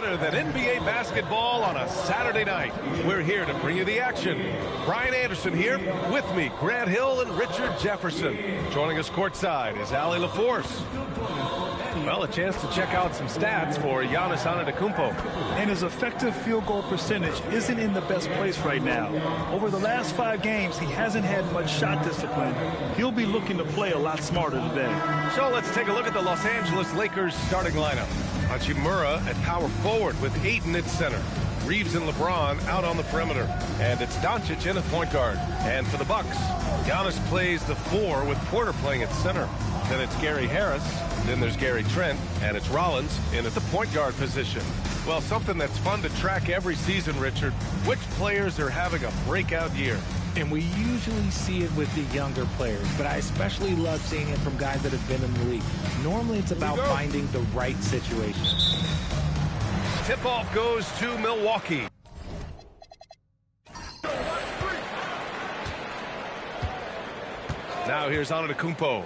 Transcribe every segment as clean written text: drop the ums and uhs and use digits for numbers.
better than NBA basketball on a Saturday night. We're here to bring you the action. Brian Anderson here. With me, Grant Hill and Richard Jefferson. Joining us courtside is Allie LaForce. Well, a chance to check out some stats for Giannis Antetokounmpo. And his effective field goal percentage isn't in the best place right now. Over the last 5 games, he hasn't had much shot discipline. He'll be looking to play a lot smarter today. So let's take a look at the Los Angeles Lakers starting lineup. Hachimura at power forward with Ayton at center. Reeves and LeBron out on the perimeter. And it's Doncic in at point guard. And for the Bucks, Giannis plays the 4 with Porter playing at center. Then it's Gary Harris. Then there's Gary Trent. And it's Rollins in at the point guard position. Well, something that's fun to track every season, Richard. Which players are having a breakout year? And we usually see it with the younger players, but I especially love seeing it from guys that have been in the league. Normally it's about finding the right situation. Tip-off goes to Milwaukee. Now here's Antetokounmpo.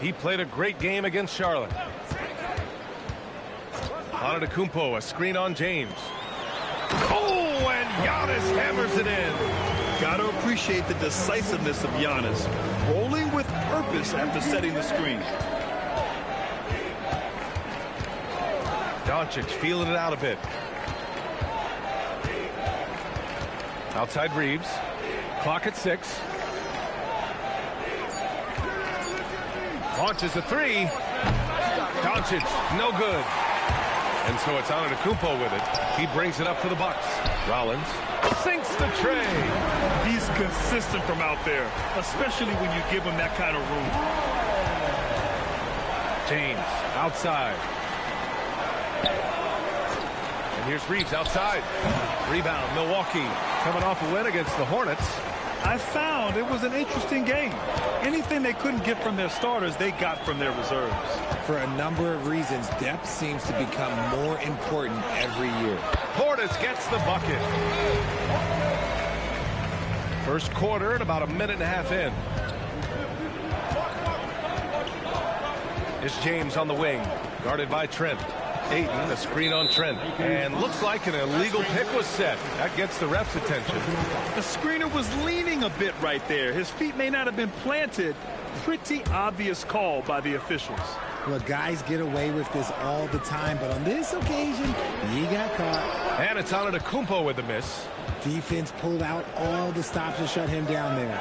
He played a great game against Charlotte. Antetokounmpo, a screen on James. Oh, and Giannis hammers it in. Gotta appreciate the decisiveness of Giannis, rolling with purpose after setting the screen. Doncic feeling it out a bit. Outside Reeves. Clock at 6. Launches a 3. Doncic, no good. And so it's Antetokounmpo with it. He brings it up for the Bucks. Rollins sinks the tray. He's consistent from out there, especially when you give him that kind of room. James outside. And here's Reeves outside. Rebound, Milwaukee coming off a win against the Hornets. I found it was an interesting game. Anything they couldn't get from their starters, they got from their reserves. For a number of reasons, depth seems to become more important every year. Portis gets the bucket. First quarter and about a minute and a half in. It's James on the wing, guarded by Trent. Ayton, a screen on Trent. And looks like an illegal pick was set. That gets the ref's attention. The screener was leaning a bit right there. His feet may not have been planted. Pretty obvious call by the officials. Look, guys get away with this all the time, but on this occasion, he got caught. And it's Antetokounmpo with the miss. Defense pulled out all the stops to shut him down there.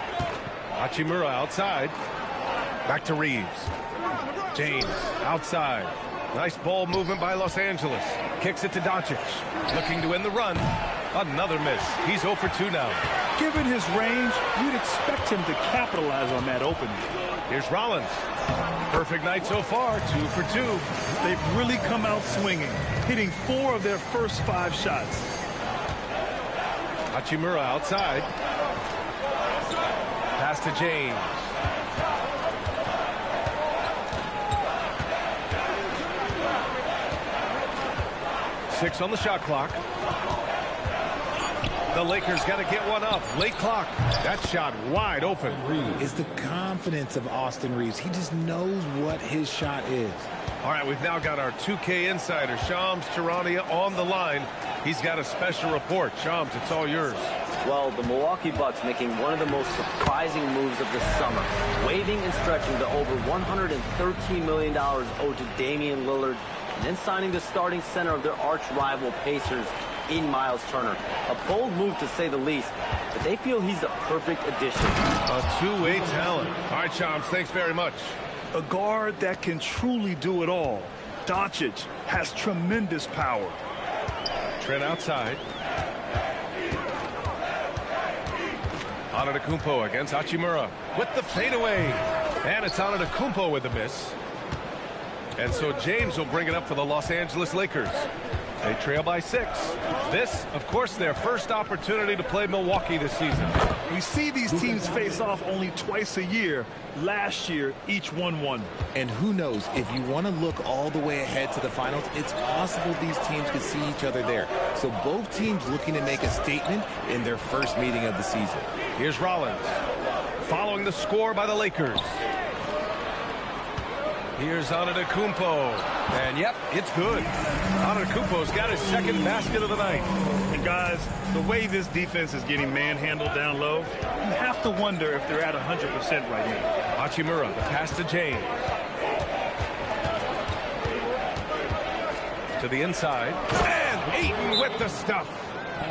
Hachimura outside. Back to Reeves. James outside. Nice ball movement by Los Angeles. Kicks it to Doncic. Looking to end the run. Another miss. He's 0 for 2 now. Given his range, you'd expect him to capitalize on that opening. Here's Rollins. Perfect night so far, 2 for 2. They've really come out swinging, hitting 4 of their first 5 shots. Hachimura outside. Pass to James. Six on the shot clock. The Lakers got to get one up. Late clock. That shot wide open. It's the confidence of Austin Reeves. He just knows what his shot is. All right, we've now got our 2K insider, Shams Charania, on the line. He's got a special report. Shams, it's all yours. Well, the Milwaukee Bucks making one of the most surprising moves of the summer, waiving and stretching the over $113 million owed to Damian Lillard, and then signing the starting center of their arch-rival Pacers in Miles Turner. A bold move to say the least, but they feel he's the perfect addition. A two-way talent. All right, Shams, thanks very much. A guard that can truly do it all. Doncic has tremendous power. Trent outside. Antetokounmpo against Hachimura with the fadeaway. And it's Antetokounmpo with the miss. And so James will bring it up for the Los Angeles Lakers. They trail by 6. This, of course, their first opportunity to play Milwaukee this season. We see these teams face off only twice a year. Last year, each won. And who knows, if you want to look all the way ahead to the finals, it's possible these teams could see each other there. So both teams looking to make a statement in their first meeting of the season. Here's Rollins, following the score by the Lakers. Here's Antetokounmpo. And, yep, it's good. Antetokounmpo's got his second basket of the night. And, guys, the way this defense is getting manhandled down low, you have to wonder if they're at 100% right now. Hachimura, the pass to James. To the inside. And Ayton with the stuff.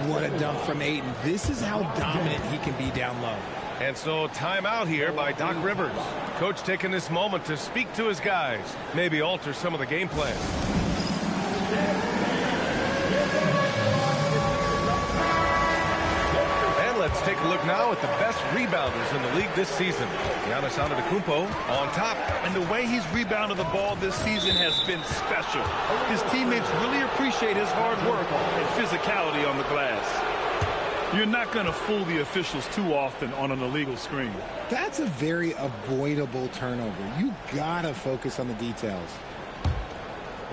What a dunk from Ayton. This is how dominant he can be down low. And so timeout here by Doc Rivers. Coach taking this moment to speak to his guys. Maybe alter some of the game plan. And let's take a look now at the best rebounders in the league this season. Giannis Antetokounmpo on top. And the way he's rebounded the ball this season has been special. His teammates really appreciate his hard work and physicality on the glass. You're not going to fool the officials too often on an illegal screen. That's a very avoidable turnover. You gotta focus on the details.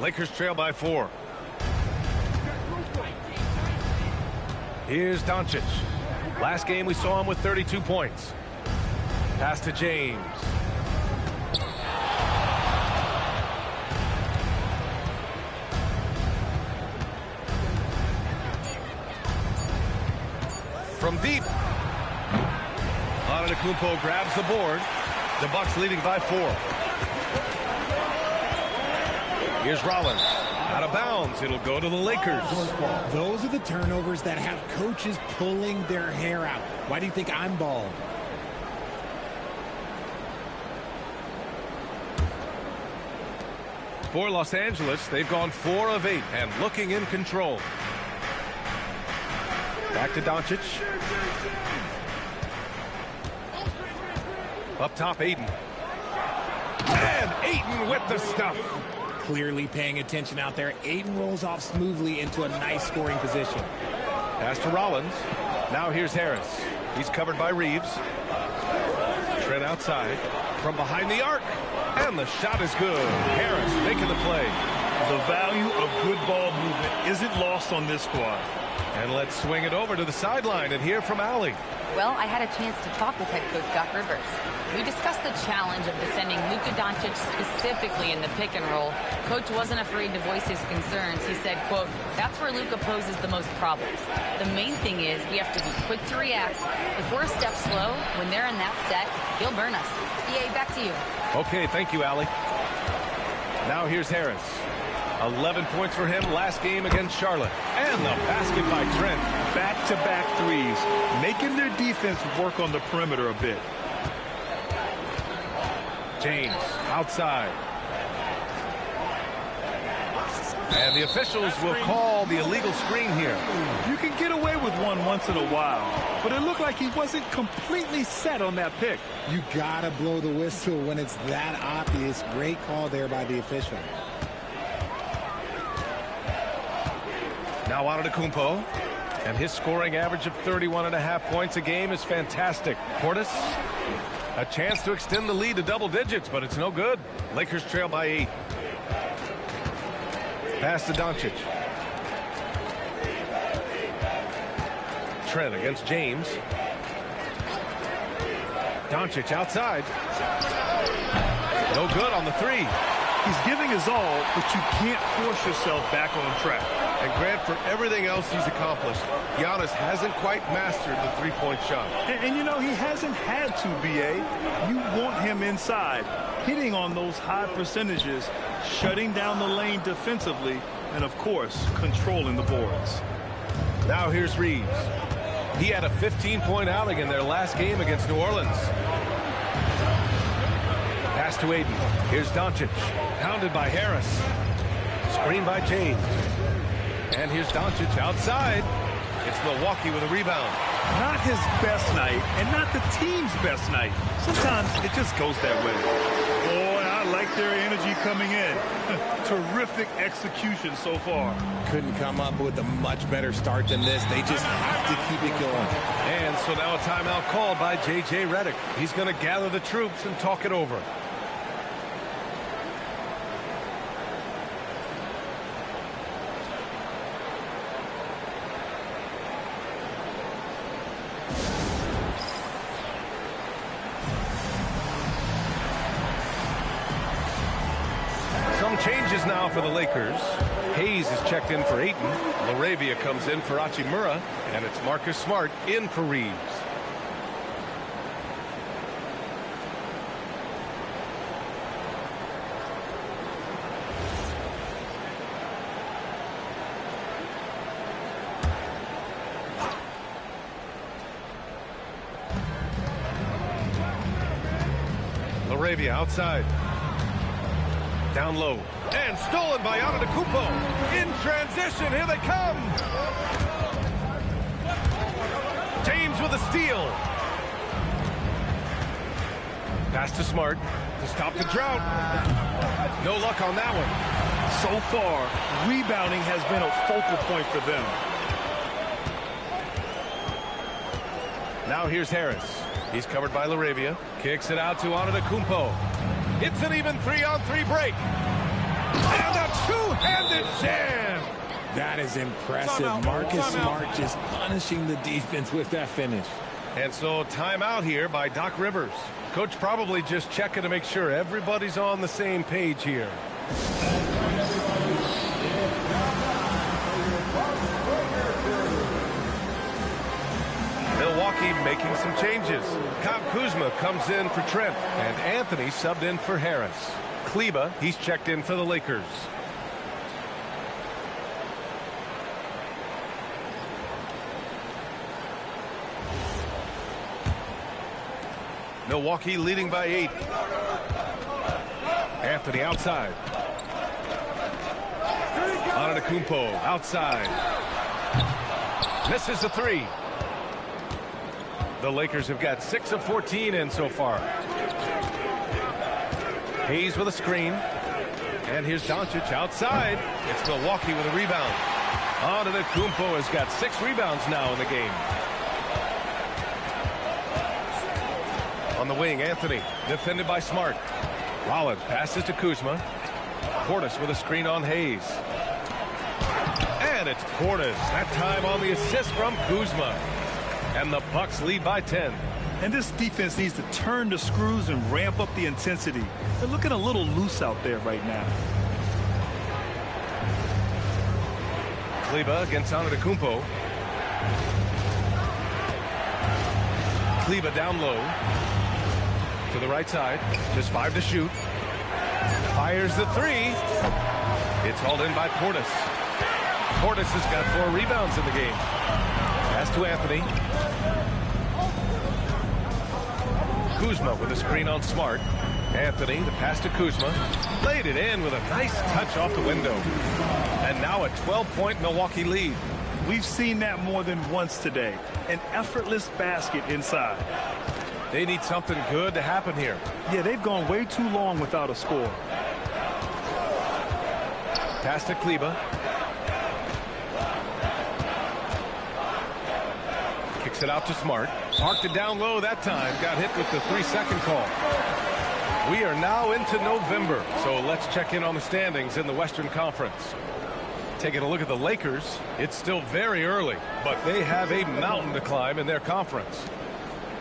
Lakers trail by 4. Here's Doncic. Last game we saw him with 32 points. Pass to James. From deep. Antetokounmpo grabs the board. The Bucks leading by 4. Here's Rollins. Out of bounds. It'll go to the Lakers. Those are the turnovers that have coaches pulling their hair out. Why do you think I'm bald? For Los Angeles, they've gone 4 of 8 and looking in control. Back to Doncic. Up top, Ayton. And Ayton with the stuff. Clearly paying attention out there. Ayton rolls off smoothly into a nice scoring position. Pass to Rollins. Now here's Harris. He's covered by Reeves. Trent outside. From behind the arc. And the shot is good. Harris making the play. The value of good ball movement isn't lost on this squad. And let's swing it over to the sideline and hear from Allie. Well, I had a chance to talk with head coach Doc Rivers. We discussed the challenge of defending Luka Doncic specifically in the pick and roll. Coach wasn't afraid to voice his concerns. He said, quote, that's where Luka poses the most problems. The main thing is we have to be quick to react. If we're a step slow, when they're in that set, he'll burn us. EA, back to you. Okay, thank you, Allie. Now here's Harris. 11 points for him last game against Charlotte. And the basket by Trent. Back-to-back threes, making their defense work on the perimeter a bit. James outside. And the officials will call the illegal screen here. You can get away with one once in a while, but it looked like he wasn't completely set on that pick. You gotta blow the whistle when it's that obvious. Great call there by the official. Now Antetokounmpo, and his scoring average of 31.5 points a game is fantastic. Portis, a chance to extend the lead to double digits, but it's no good. Lakers trail by 8. Pass to Doncic. Trent against James. Doncic outside. No good on the 3. He's giving his all, but you can't force yourself back on track. And Grant, for everything else he's accomplished, Giannis hasn't quite mastered the three-point shot. And you know, he hasn't had to, B.A. You want him inside, hitting on those high percentages, shutting down the lane defensively, and, of course, controlling the boards. Now here's Reeves. He had a 15-point outing in their last game against New Orleans. Pass to Ayton. Here's Doncic. Pounded by Harris. Screen by James. And here's Doncic outside. It's Milwaukee with a rebound. Not his best night, and not the team's best night. Sometimes it just goes that way. Boy, I like their energy coming in. Terrific execution so far. Couldn't come up with a much better start than this. They just have to keep it going. And so now a timeout called by J.J. Redick. He's going to gather the troops and talk it over. changes now for the Lakers. Hayes is checked in for Ayton. Laravia comes in for Hachimura. And it's Marcus Smart in for Reeves. Laravia outside. Down low. And stolen by Antetokounmpo. In transition. Here they come. James with a steal. Pass to Smart to stop the drought. No luck on that one. So far, rebounding has been a focal point for them. Now here's Harris. He's covered by Laravia. Kicks it out to Antetokounmpo. It's an even 3-on-3 break. And a two-handed jam. That is impressive. Marcus Smart just punishing the defense with that finish. And so timeout here by Doc Rivers. Coach probably just checking to make sure everybody's on the same page here. Milwaukee making some changes. Kyle Kuzma comes in for Trent. And Anthony subbed in for Harris. Kleba, he's checked in for the Lakers. Milwaukee leading by 8. Anthony outside. Antetokounmpo outside. Misses the 3. The Lakers have got 6 of 14 in so far. Hayes with a screen. And here's Doncic outside. It's Milwaukee with a rebound. Antetokounmpo has got 6 rebounds now in the game. On the wing, Anthony, defended by Smart. Rollins passes to Kuzma. Portis with a screen on Hayes. And it's Portis, that time on the assist from Kuzma. And the Bucks lead by 10. And this defense needs to turn the screws and ramp up the intensity. They're looking a little loose out there right now. Kleba against Antetokounmpo. Kleba down low. To the right side. Just 5 to shoot. Fires the 3. It's hauled in by Portis. Portis has got 4 rebounds in the game. Pass to Anthony. Kuzma with a screen on Smart. Anthony, the pass to Kuzma. Laid it in with a nice touch off the window. And now a 12-point Milwaukee lead. We've seen that more than once today. An effortless basket inside. They need something good to happen here. Yeah, they've gone way too long without a score. Pass to Kleba. Kicks it out to Smart. Parked it down low that time. Got hit with the 3-second call. We are now into November, so let's check in on the standings in the Western Conference. Taking a look at the Lakers, it's still very early, but they have a mountain to climb in their conference.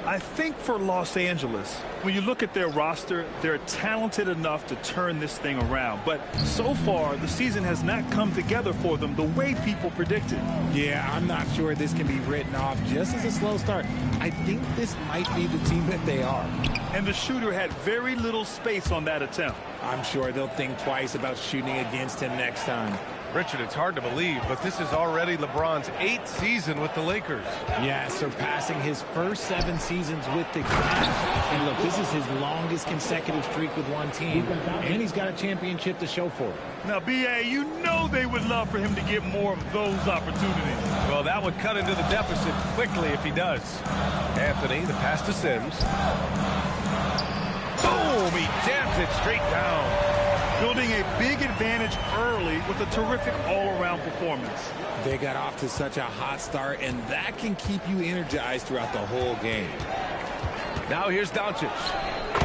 I think for Los Angeles, when you look at their roster, they're talented enough to turn this thing around. But so far, the season has not come together for them the way people predicted. Yeah, I'm not sure this can be written off just as a slow start. I think this might be the team that they are. And the shooter had very little space on that attempt. I'm sure they'll think twice about shooting against him next time. Richard, it's hard to believe, but this is already LeBron's 8th season with the Lakers. Yeah, surpassing his first 7 seasons with the Cavs. And look, this is his longest consecutive streak with one team. And he's got a championship to show for it. Now, B.A., you know they would love for him to get more of those opportunities. Well, that would cut into the deficit quickly if he does. Anthony, the pass to Sims. Boom! He jams it straight down. Building a big advantage early with a terrific all-around performance. They got off to such a hot start, and that can keep you energized throughout the whole game. Now here's Doncic,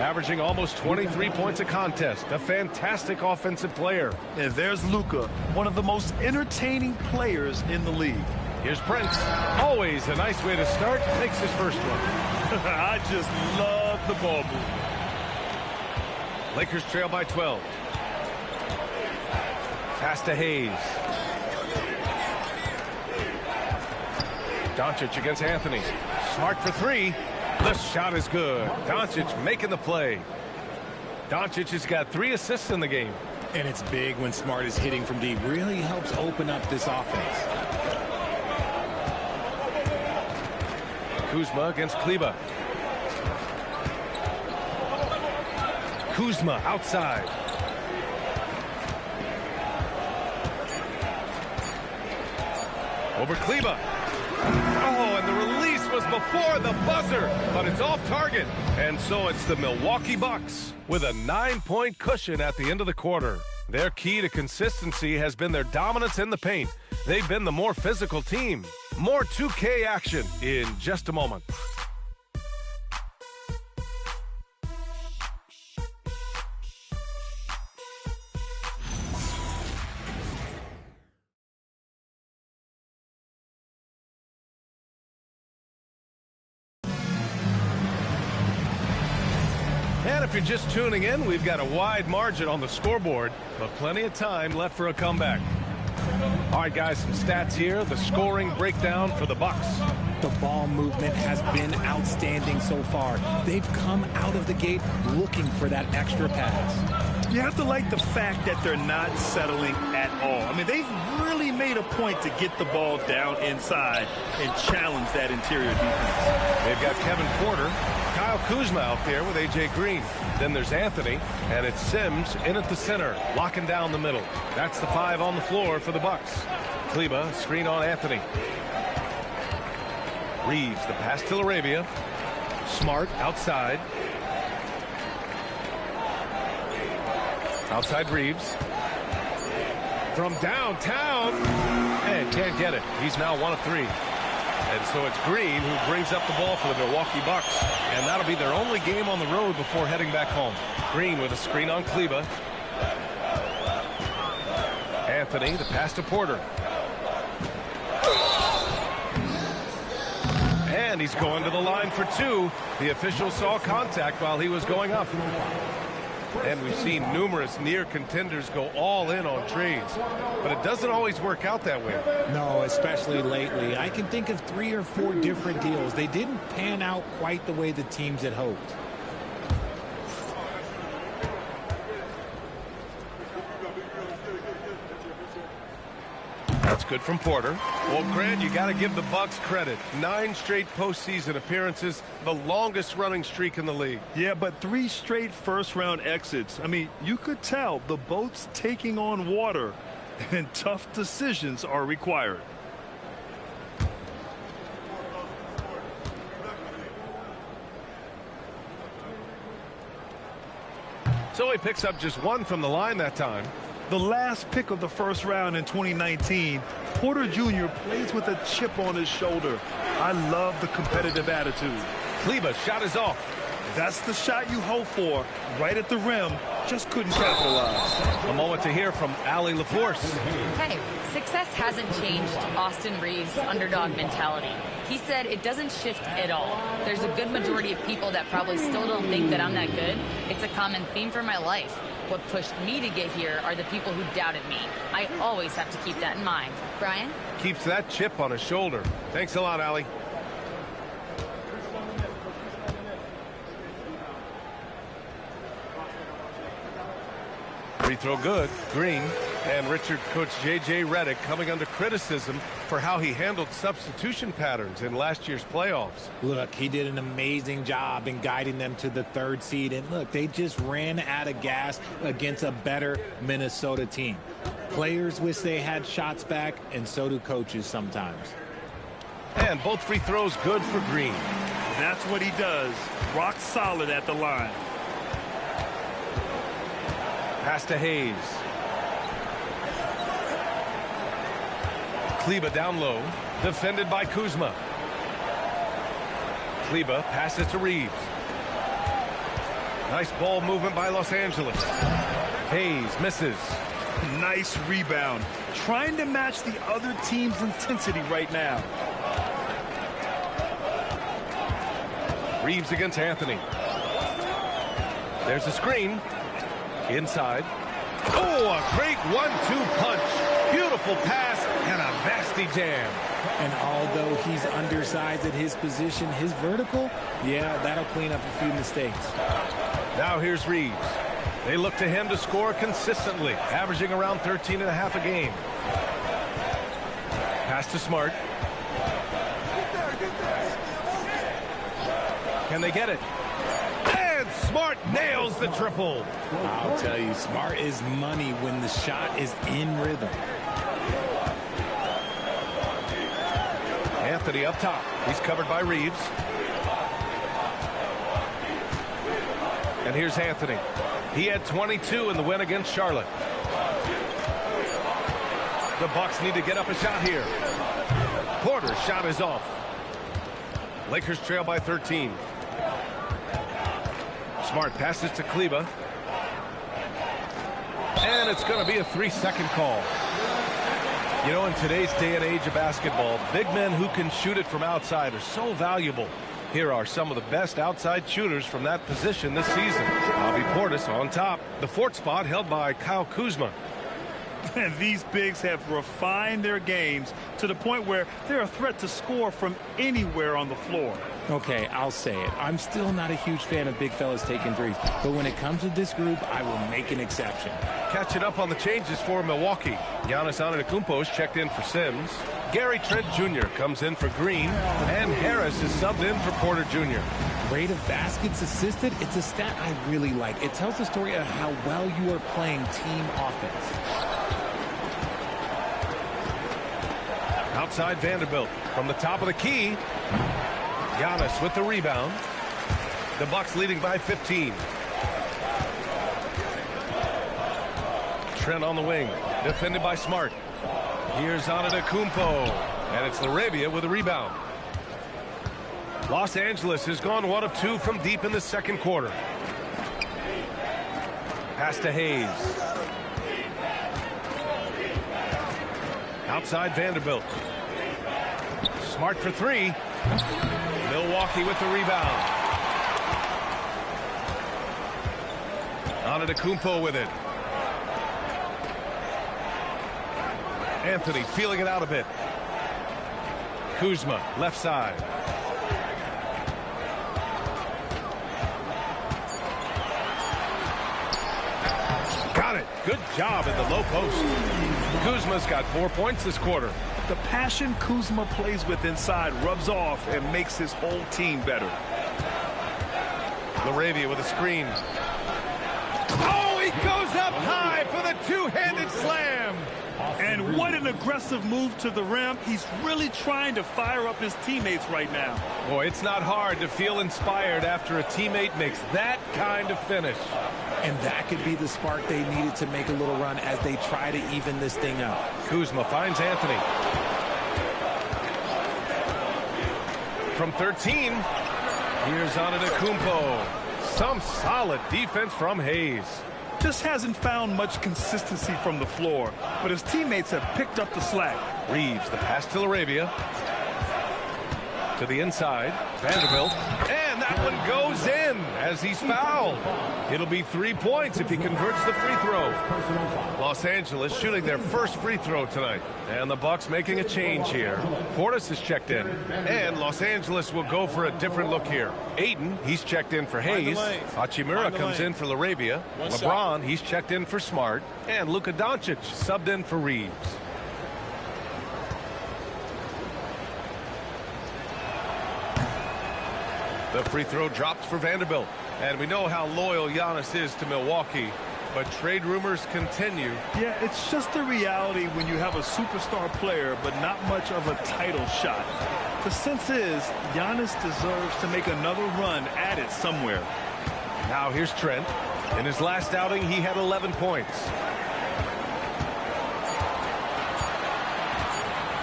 averaging almost 23 points a contest. A fantastic offensive player. And there's Luka, one of the most entertaining players in the league. Here's Prince. Always a nice way to start. Makes his first one. I just love the ball movement. Lakers trail by 12. Pass to Hayes. Doncic against Anthony. Smart for three. The shot is good. Doncic making the play. Doncic has got 3 assists in the game. And it's big when Smart is hitting from deep. Really helps open up this offense. Kuzma against Kleber. Kuzma outside. Over Kleber. Oh, and the release was before the buzzer, but it's off target. And so it's the Milwaukee Bucks with a 9-point cushion at the end of the quarter. Their key to consistency has been their dominance in the paint. They've been the more physical team. More 2K action in just a moment. And if you're just tuning in, we've got a wide margin on the scoreboard, but plenty of time left for a comeback. All right, guys, some stats here. The scoring breakdown for the Bucks. The ball movement has been outstanding so far. They've come out of the gate looking for that extra pass. You have to like the fact that they're not settling at all. I mean, they've really made a point to get the ball down inside and challenge that interior defense. They've got Kevin Porter, Kyle Kuzma out there with A.J. Green. Then there's Anthony, and it's Sims in at the center, locking down the middle. That's the 5 on the floor for the Bucks. Kleber, screen on Anthony. Reeves, the pass to Arabia. Smart outside. Outside Reeves. From downtown. And can't get it. He's now 1 of 3. And so it's Green who brings up the ball for the Milwaukee Bucks. And that'll be their only game on the road before heading back home. Green with a screen on Kleber. Anthony, the pass to Porter. And he's going to the line for 2. The official saw contact while he was going up. And we've seen numerous near contenders go all in on trades. But it doesn't always work out that way. No, especially lately. I can think of 3 or 4 different deals. They didn't pan out quite the way the teams had hoped. That's good from Porter. Well, Grant, you got to give the Bucks credit. 9 straight postseason appearances, the longest running streak in the league. Yeah, but 3 straight first-round exits. I mean, you could tell the boat's taking on water, and tough decisions are required. So he picks up just 1 from the line that time. The last pick of the first round in 2019, Porter Jr. plays with a chip on his shoulder. I love the competitive attitude. Kleber shot is off. That's the shot you hope for, right at the rim. Just couldn't capitalize. A moment to hear from Allie LaForce. Hey, success hasn't changed Austin Reeves' underdog mentality. He said it doesn't shift at all. There's a good majority of people that probably still don't think that I'm that good. It's a common theme for my life. What pushed me to get here are the people who doubted me. I always have to keep that in mind. Brian? Keeps that chip on his shoulder. Thanks a lot, Allie. Free throw good. Green and Richard coach J.J. Redick coming under criticism for how he handled substitution patterns in last year's playoffs. Look, he did an amazing job in guiding them to the 3rd seed. And look, they just ran out of gas against a better Minnesota team. Players wish they had shots back, and so do coaches sometimes. And both free throws good for Green. That's what he does. Rock solid at the line. Pass to Hayes. Kleber down low. Defended by Kuzma. Kleber passes to Reeves. Nice ball movement by Los Angeles. Hayes misses. Nice rebound. Trying to match the other team's intensity right now. Reeves against Anthony. There's a screen. Inside. Oh, a great 1-2 punch. Beautiful pass and a nasty jam. And although he's undersized at his position, his vertical, yeah, that'll clean up a few mistakes. Now here's Reeves. They look to him to score consistently, averaging around 13.5 a game. Pass to Smart. Can they get it? And Smart nails the triple. I'll tell you, Smart is money when the shot is in rhythm. Anthony up top. He's covered by Reeves. And here's Anthony. He had 22 in the win against Charlotte. The Bucks need to get up a shot here. Porter's shot is off. Lakers trail by 13. Smart passes to Kleba. And it's going to be a 3-second call. You know, in today's day and age of basketball, big men who can shoot it from outside are so valuable. Here are some of the best outside shooters from that position this season. Bobby Portis on top. The fourth spot held by Kyle Kuzma. And these bigs have refined their games to the point where they're a threat to score from anywhere on the floor. Okay, I'll say it. I'm still not a huge fan of big fellas taking threes, but when it comes to this group, I will make an exception. Catching up on the changes for Milwaukee. Giannis Antetokounmpo is checked in for Sims. Gary Trent Jr. comes in for Green, and Harris is subbed in for Porter Jr. Rate of baskets assisted, it's a stat I really like. It tells the story of how well you are playing team offense. Outside Vanderbilt from the top of the key. Giannis with the rebound. The Bucks leading by 15. Trent on the wing, defended by Smart. Here's Antetokounmpo, and it's LaRavia with a rebound. Los Angeles has gone 1 of 2 from deep in the second quarter. Pass to Hayes. Outside Vanderbilt. Smart for 3. Milwaukee with the rebound. Antetokounmpo with it. Anthony feeling it out a bit. Kuzma left side. Got it. Good job in the low post. Kuzma's got 4 points this quarter. The passion Kuzma plays with inside rubs off and makes his whole team better. LaRavia with a screen. Oh, he goes up high for the two-handed slam. And what an aggressive move to the rim. He's really trying to fire up his teammates right now. Boy, it's not hard to feel inspired after a teammate makes that kind of finish. And that could be the spark they needed to make a little run as they try to even this thing up. Kuzma finds Anthony. From 13, here's Antetokounmpo. Some solid defense from Hayes. Just hasn't found much consistency from the floor, but his teammates have picked up the slack. Reeves, the pass to LaRavia. To the inside, Vanderbilt. And that one goes in as he's fouled. It'll be 3 points if he converts the free throw. Los Angeles shooting their first free throw tonight. And the Bucks making a change here. Portis is checked in. And Los Angeles will go for a different look here. Ayton, he's checked in for Hayes. Hachimura comes in for LaRavia. LeBron, he's checked in for Smart. And Luka Doncic subbed in for Reeves. The free throw drops for Vanderbilt. And we know how loyal Giannis is to Milwaukee. But trade rumors continue. Yeah, it's just the reality when you have a superstar player, but not much of a title shot. The sense is Giannis deserves to make another run at it somewhere. Now here's Trent. In his last outing, he had 11 points.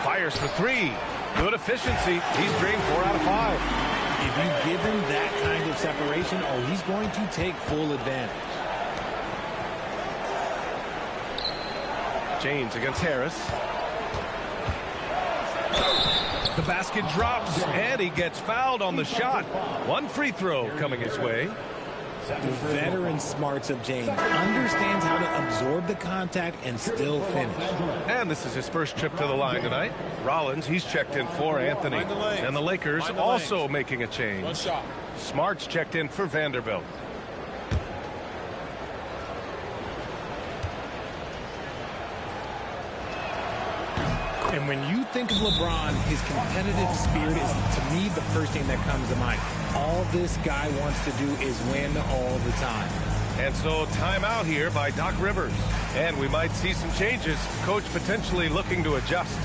Fires for 3. Good efficiency. He's drained 4 out of 5. If you give him that kind of separation, oh, he's going to take full advantage. James against Harris. The basket drops, and he gets fouled on the shot. 1 free throw coming his way. The veteran smarts of James understands how to absorb the contact and still finish. And this is his first trip to the line tonight. Rollins, he's checked in for Anthony. And the Lakers also making a change. Smart's checked in for Vanderbilt. And when you think of LeBron, his competitive spirit is, to me, the first thing that comes to mind. All this guy wants to do is win all the time. And so timeout here by Doc Rivers. And we might see some changes. Coach potentially looking to adjust.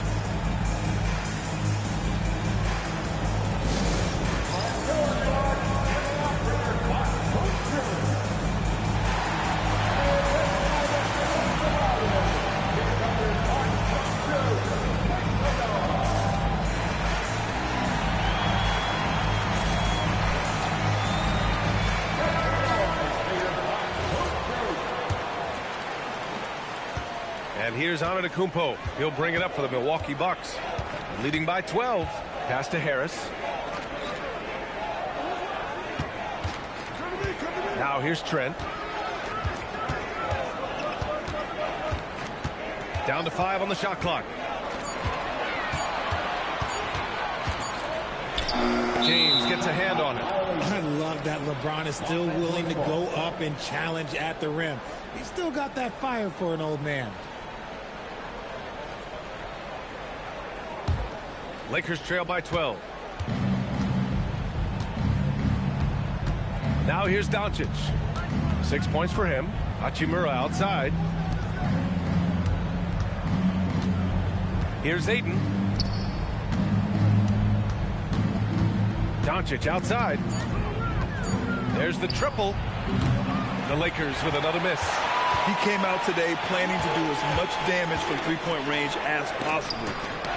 And here's Antetokounmpo. He'll bring it up for the Milwaukee Bucks. Leading by 12. Pass to Harris. Now here's Trent. Down to 5 on the shot clock. James gets a hand on it. I love that LeBron is still willing to go up and challenge at the rim. He's still got that fire for an old man. Lakers trail by 12. Now here's Doncic. 6 points for him. Hachimura outside. Here's Ayton. Doncic outside. There's the triple. The Lakers with another miss. He came out today planning to do as much damage from three-point range as possible.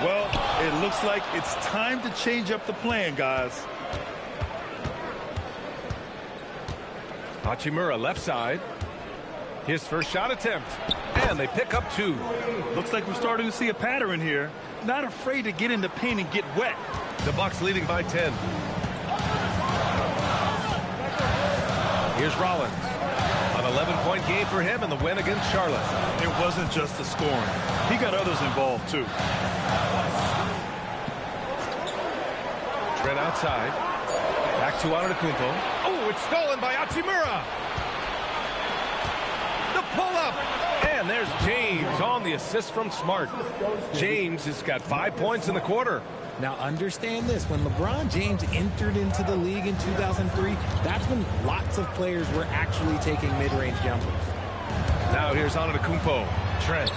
Well, it looks like it's time to change up the plan, guys. Hachimura left side. His first shot attempt. And they pick up 2. Looks like we're starting to see a pattern here. Not afraid to get in the paint and get wet. The Bucks leading by 10. Here's Rollins. An 11-point game for him in the win against Charlotte. It wasn't just the scoring. He got others involved, too. Trent outside. Back to Antetokounmpo. Oh, it's stolen by Hachimura. The pull-up. And there's James on the assist from Smart. James has got 5 points in the quarter. Now understand this, when LeBron James entered into the league in 2003, that's when lots of players were actually taking mid-range jumpers. Now here's Antetokounmpo. Trent.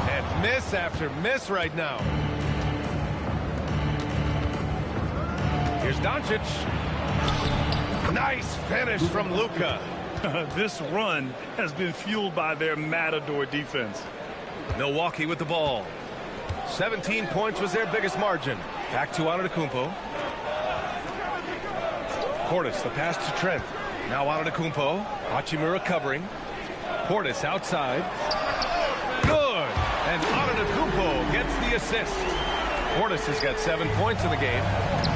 And miss after miss right now. Here's Doncic. Nice finish from Luka. This run has been fueled by their Matador defense. Milwaukee with the ball. 17 points was their biggest margin. Back to Antetokounmpo. Portis, the pass to Trent. Now Antetokounmpo. Hachimura covering. Portis outside. Good. And Antetokounmpo gets the assist. Portis has got 7 points in the game.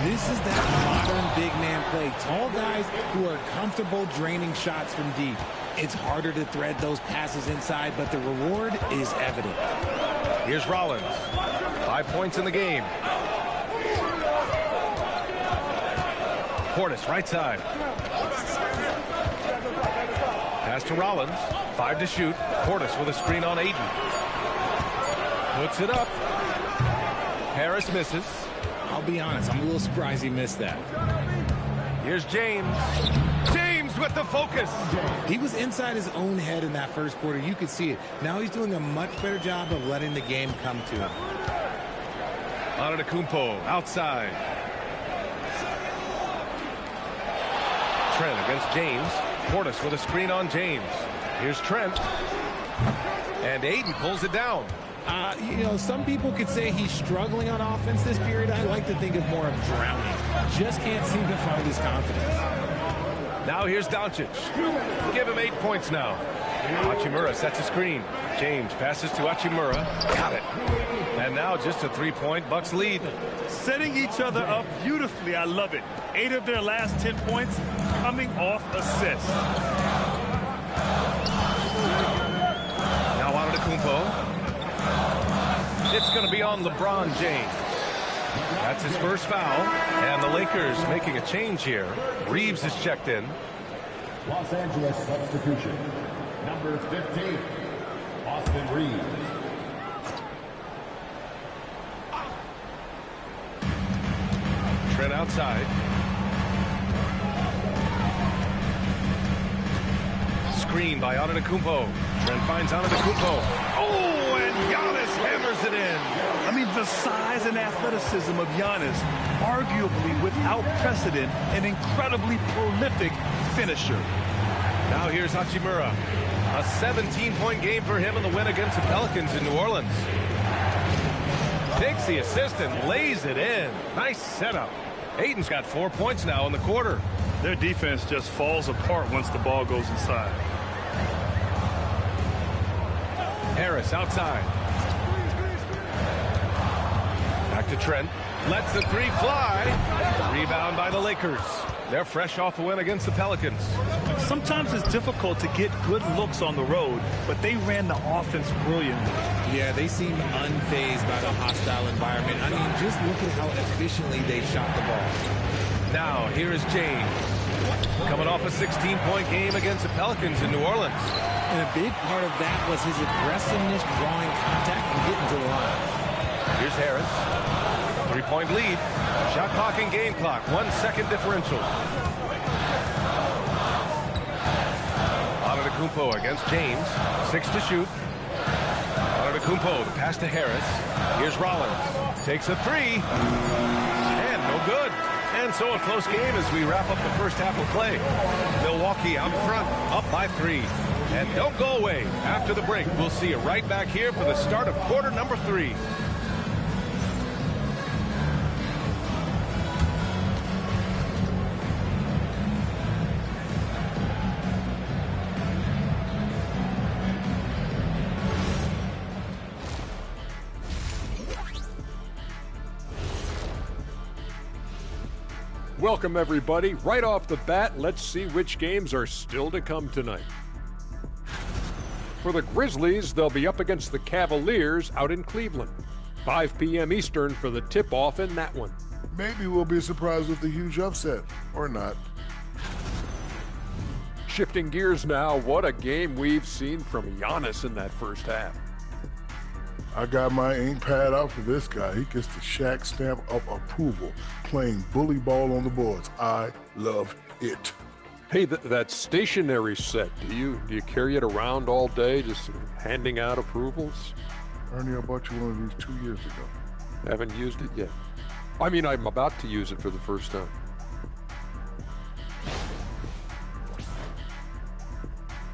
This is that modern big man play. Tall guys who are comfortable draining shots from deep. It's harder to thread those passes inside, but the reward is evident. Here's Rollins. 5 points in the game. Portis, right side. Pass to Rollins. 5 to shoot. Portis with a screen on Ayton. Puts it up. Harris misses. I'll be honest, I'm a little surprised he missed that. Here's James. James with the focus. He was inside his own head in that first quarter. You could see it. Now he's doing a much better job of letting the game come to him. Antetokounmpo outside. Trent against James. Portis with a screen on James. Here's Trent. And Ayton pulls it down. You know, some people could say he's struggling on offense this period. I like to think of more of drowning. Just can't seem to find his confidence. Now here's Doncic. Give him 8 points now. Hachimura sets a screen. James passes to Hachimura. Got it. And now just a 3-point Bucks lead. Setting each other up beautifully. I love it. 8 of their last 10 points coming off assist. Now Antetokounmpo. It's going to be on LeBron James. That's his first foul. And the Lakers making a change here. Reeves is checked in. Los Angeles substitution. Number 15, Austin Reeves. Trent outside. Screen by Antetokounmpo. Trent finds Antetokounmpo. Oh, and Giannis hammers it in. I mean, the size and athleticism of Giannis, arguably without precedent, an incredibly prolific finisher. Now here's Hachimura. A 17-point game for him in the win against the Pelicans in New Orleans. Takes the assist and lays it in. Nice setup. Ayton's got 4 points now in the quarter. Their defense just falls apart once the ball goes inside. Harris outside. Back to Trent. Lets the three fly. Rebound by the Lakers. They're fresh off a win against the Pelicans. Sometimes it's difficult to get good looks on the road, but they ran the offense brilliantly. Yeah, they seem unfazed by the hostile environment. I mean, just look at how efficiently they shot the ball. Now, here is James. Coming off a 16-point game against the Pelicans in New Orleans. And a big part of that was his aggressiveness, drawing contact, and getting to the line. Here's Harris. 3-point lead. Shot clock and game clock. 1 second differential. Antetokounmpo against James. 6 to shoot. Antetokounmpo, the pass to Harris. Here's Rollins. Takes a three. And no good. And so a close game as we wrap up the first half of play. Milwaukee out in front, up by 3. And don't go away. After the break, we'll see you right back here for the start of quarter number 3. Welcome, everybody. Right off the bat, let's see which games are still to come tonight. For the Grizzlies, they'll be up against the Cavaliers out in Cleveland. 5 p.m. Eastern for the tip-off in that one. Maybe we'll be surprised with a huge upset, or not. Shifting gears now, what a game we've seen from Giannis in that first half. I got my ink pad out for this guy. He gets the Shaq stamp of approval, playing bully ball on the boards. I love it. Hey, that stationary set, do you carry it around all day, just handing out approvals? Ernie, I bought you one of these 2 years ago. Haven't used it yet. I mean, I'm about to use it for the first time.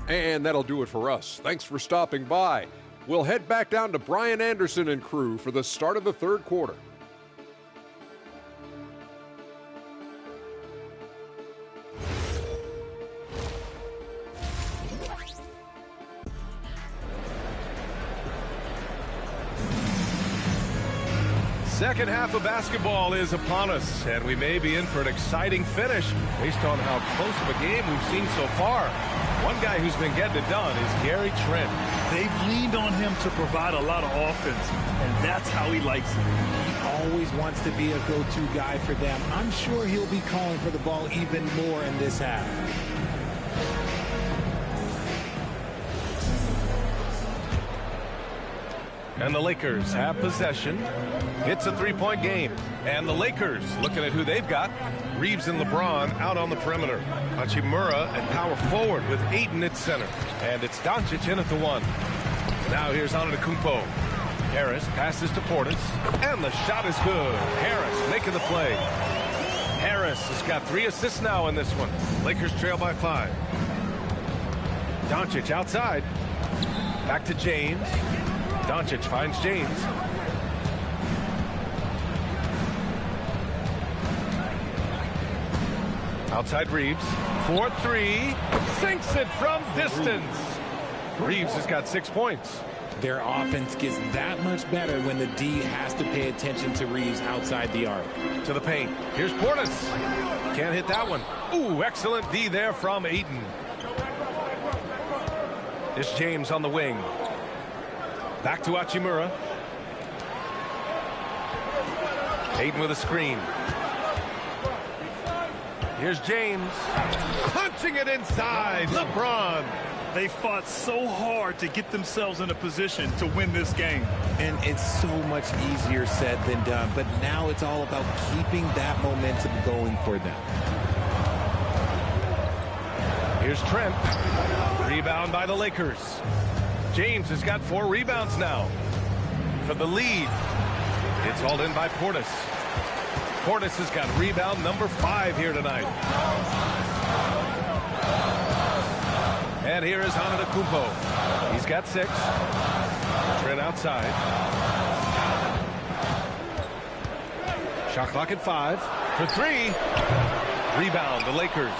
And that'll do it for us. Thanks for stopping by. We'll head back down to Brian Anderson and crew for the start of the third quarter. Second half of basketball is upon us, and we may be in for an exciting finish based on how close of a game we've seen so far. One guy who's been getting it done is Gary Trent. They've leaned on him to provide a lot of offense, and that's how he likes it. He always wants to be a go-to guy for them. I'm sure he'll be calling for the ball even more in this half. And the Lakers have possession. It's a three-point game. And the Lakers, looking at who they've got, Reeves and LeBron out on the perimeter. Hachimura at power forward with Ayton at center. And it's Doncic in at the 1. Now here's Antetokounmpo. Harris passes to Portis. And the shot is good. Harris making the play. Harris has got 3 assists now in this one. Lakers trail by 5. Doncic outside. Back to James. Doncic finds James. Outside Reeves. 4-3. Sinks it from distance. Reeves has got 6 points. Their offense gets that much better when the D has to pay attention to Reeves outside the arc. To the paint. Here's Portis. Can't hit that one. Ooh, excellent D there from Ayton. It's James on the wing. Back to Hachimura. Ayton with a screen. Here's James. Punching it inside. LeBron. They fought so hard to get themselves in a position to win this game. And it's so much easier said than done. But now it's all about keeping that momentum going for them. Here's Trent. Rebound by the Lakers. James has got 4 rebounds now. For the lead. It's hauled in by Portis. Portis has got rebound number 5 here tonight. And here is Antetokounmpo. He's got 6. Trent outside. Shot clock at 5. For 3. Rebound, the Lakers.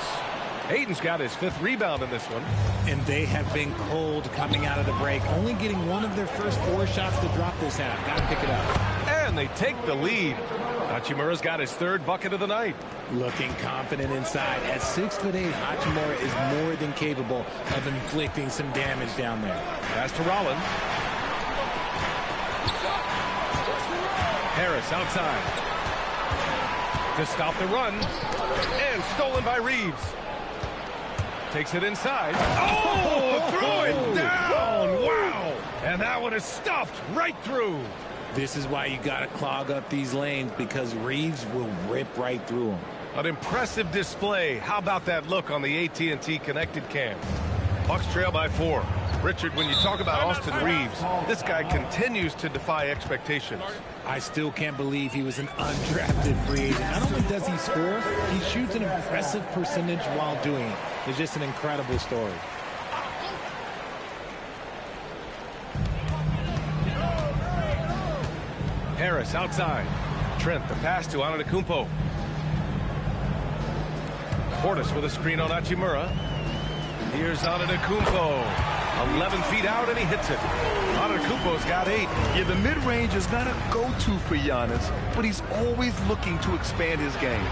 Ayton's got his 5th rebound in this one. And they have been cold coming out of the break. Only getting one of their first 4 shots to drop this half. Got to pick it up. And they take the lead. Hachimura's got his 3rd bucket of the night. Looking confident inside. At 6'8", Hachimura is more than capable of inflicting some damage down there. Pass to Rollins. Harris outside. To stop the run. And stolen by Reeves. Takes it inside. Oh, throw it down. Wow. And that one is stuffed right through. This is why you got to clog up these lanes, because Reeves will rip right through them. An impressive display. How about that look on the AT&T connected cam? Bucks trail by 4. Richard, when you talk about Austin Reeves, this guy continues to defy expectations. I still can't believe he was an undrafted free agent. Not only does he score, he shoots an impressive percentage while doing it. It's just an incredible story. Harris outside. Trent, the pass to Antetokounmpo. Portis with a screen on Hachimura. Here's Antetokounmpo. 11 feet out, and he hits it. Antetokounmpo's got 8. Yeah, the mid-range is not a go-to for Giannis, but he's always looking to expand his game.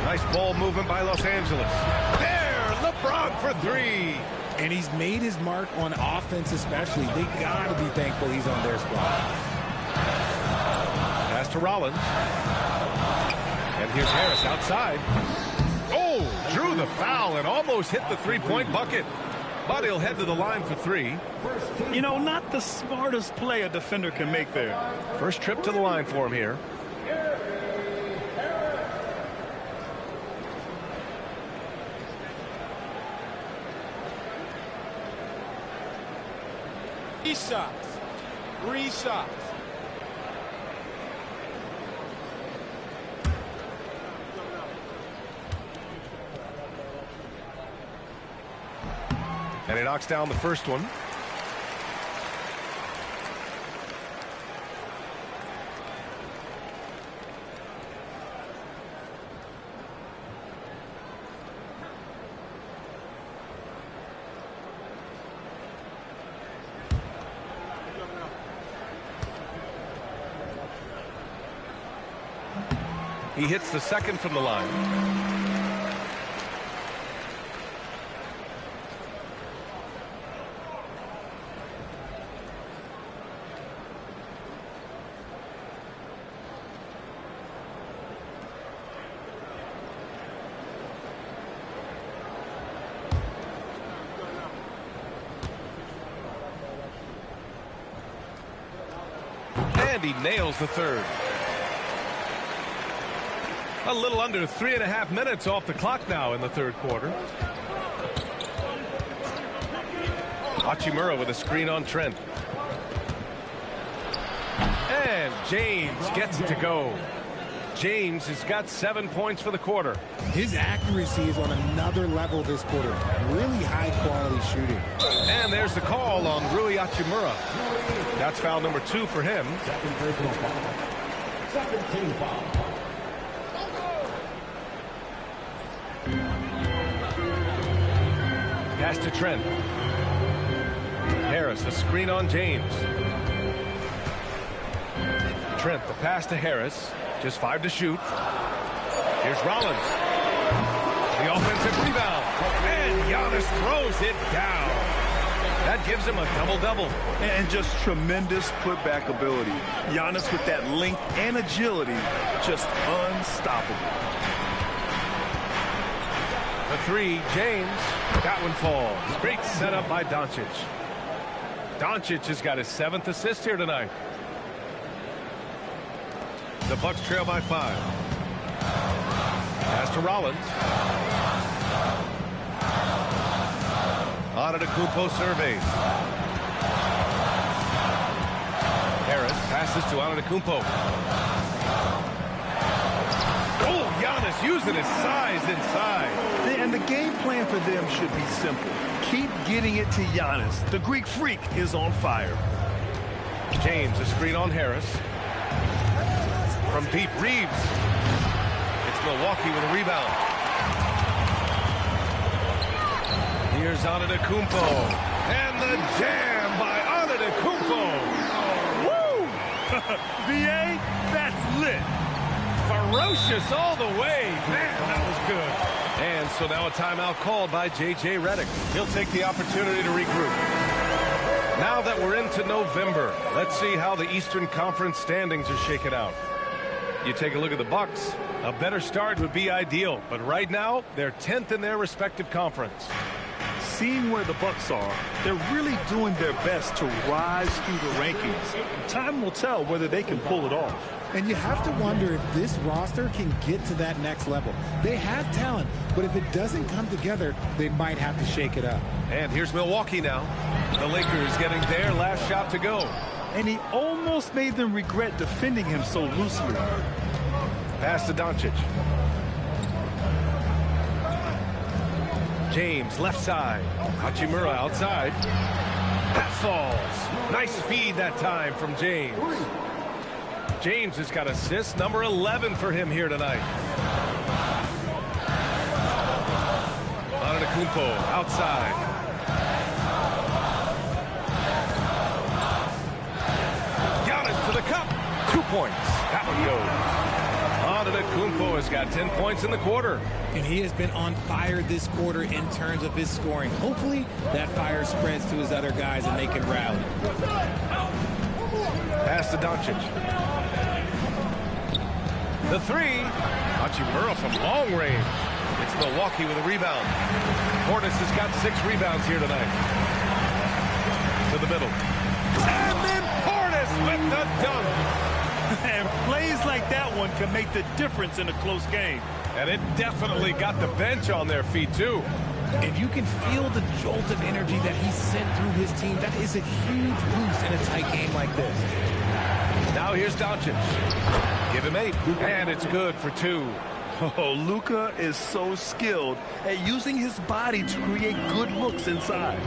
Nice ball movement by Los Angeles. There, LeBron for 3. And he's made his mark on offense especially. They got to be thankful he's on their squad. Pass to Rollins. And here's Harris outside. Oh, drew the foul and almost hit the 3-point bucket. But he'll head to the line for 3. You know, not the smartest play a defender can make there. First trip to the line for him here. Three shots. And he knocks down the first one. He hits the second from the line. And he nails the third. A little under 3.5 minutes off the clock now in the third quarter. Hachimura with a screen on Trent. And James gets it to go. James has got 7 points for the quarter. His accuracy is on another level this quarter. Really high quality shooting. And there's the call on Rui Hachimura. That's foul number 2 for him. Second personal foul. Second team foul. Pass to Trent. Harris Harris, a screen on James. Trent, the pass to Harris. Just 5 to shoot. Here's Rollins. The offensive rebound. And Giannis throws it down. That gives him a double-double. And just tremendous putback ability. Giannis with that length and agility, just unstoppable. The 3, James. That one falls. Great setup by Doncic. Doncic has got his 7th assist here tonight. The Bucks trail by 5. Pass to Rollins. Antetokounmpo surveys. Harris passes to Antetokounmpo. Oh, Giannis using his size inside. And the game plan for them should be simple. Keep getting it to Giannis. The Greek freak is on fire. James, a screen on Harris. From deep, Reeves. It's Milwaukee with a rebound. Here's Antetokounmpo. And the jam by Antetokounmpo. Woo! VA, that's lit. Ferocious all the way. Man, that was good. And so now a timeout called by J.J. Redick. He'll take the opportunity to regroup. Now that we're into November, let's see how the Eastern Conference standings are shaken out. You take a look at the Bucks. A better start would be ideal, but right now they're 10th in their respective conference. Seeing where the Bucks are, they're really doing their best to rise through the rankings. Time will tell whether they can pull it off. And you have to wonder if this roster can get to that next level. They have talent, but if it doesn't come together, they might have to shake it up. And here's Milwaukee now. The Lakers getting their last shot to go. And he almost made them regret defending him so loosely. Pass to Doncic. James, left side. Hachimura outside. That falls. Nice feed that time from James. James has got assist number 11 for him here tonight. Antetokounmpo outside. To the cup. 2 points. That one goes. Antetokounmpo has got 10 points in the quarter. And he has been on fire this quarter in terms of his scoring. Hopefully that fire spreads to his other guys and they can rally. Pass to Doncic. The 3. Hachimura from long range. It's Milwaukee with a rebound. Portis has got 6 rebounds here tonight. To the middle. And then with the dunk. And plays like that one can make the difference in a close game. And it definitely got the bench on their feet, too. And you can feel the jolt of energy that he sent through his team. That is a huge boost in a tight game like this. Now here's Doncic. Give him 8. And it's good for 2. Oh, Luka is so skilled at using his body to create good looks inside.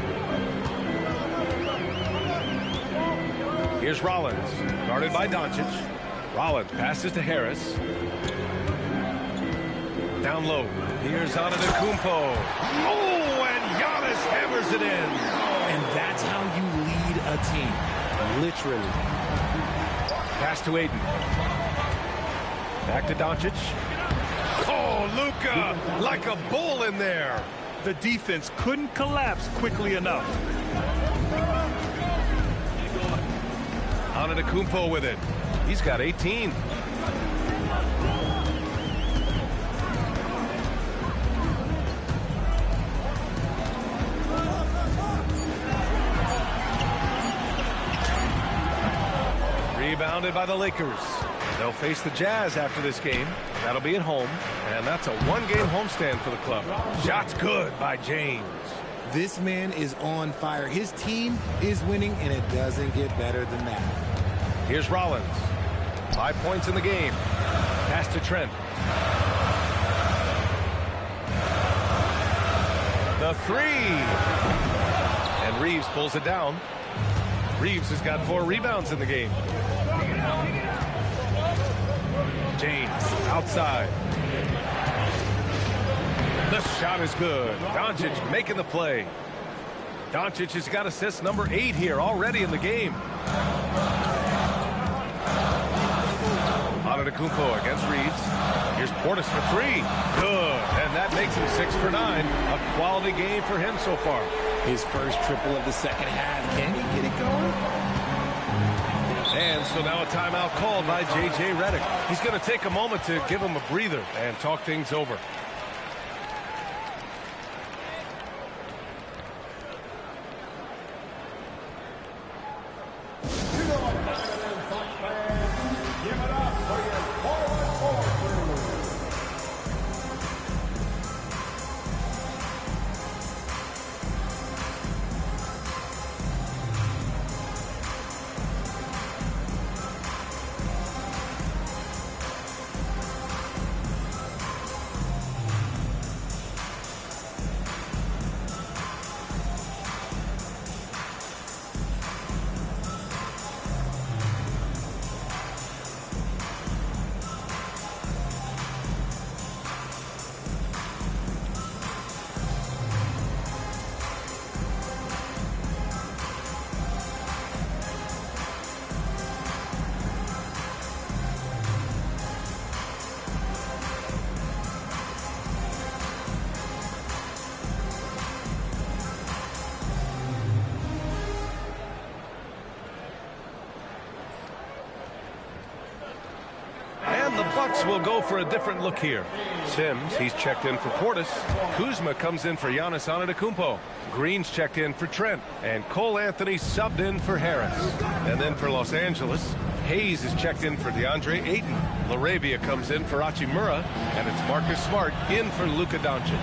Here's Rollins, guarded by Doncic. Rollins passes to Harris. Down low. Here's Antetokounmpo. Oh, and Giannis hammers it in. And that's how you lead a team, literally. Pass to Aiden. Back to Doncic. Oh, Luka, like a bull in there. The defense couldn't collapse quickly enough. Antetokounmpo with it. He's got 18. Rebounded by the Lakers. They'll face the Jazz after this game. That'll be at home, and that's a one-game homestand for the club. Shots good by James. This man is on fire. His team is winning, and it doesn't get better than that. Here's Rollins. 5 points in the game. Pass to Trent. The 3. And Reeves pulls it down. Reeves has got 4 rebounds in the game. James outside. The shot is good. Doncic making the play. Doncic has got assist number 8 here already in the game. Antetokounmpo against Reeves. Here's Portis for 3. Good. And that makes him 6 for 9. A quality game for him so far. His first triple of the second half. Can he get it going? And so now a timeout called by J.J. Redick. He's going to take a moment to give him a breather and talk things over. Bucks will go for a different look here. Sims, he's checked in for Portis. Kuzma comes in for Giannis Antetokounmpo. Green's checked in for Trent. And Cole Anthony subbed in for Harris. And then for Los Angeles, Hayes is checked in for DeAndre Ayton. LaRavia comes in for Hachimura. And it's Marcus Smart in for Luka Doncic.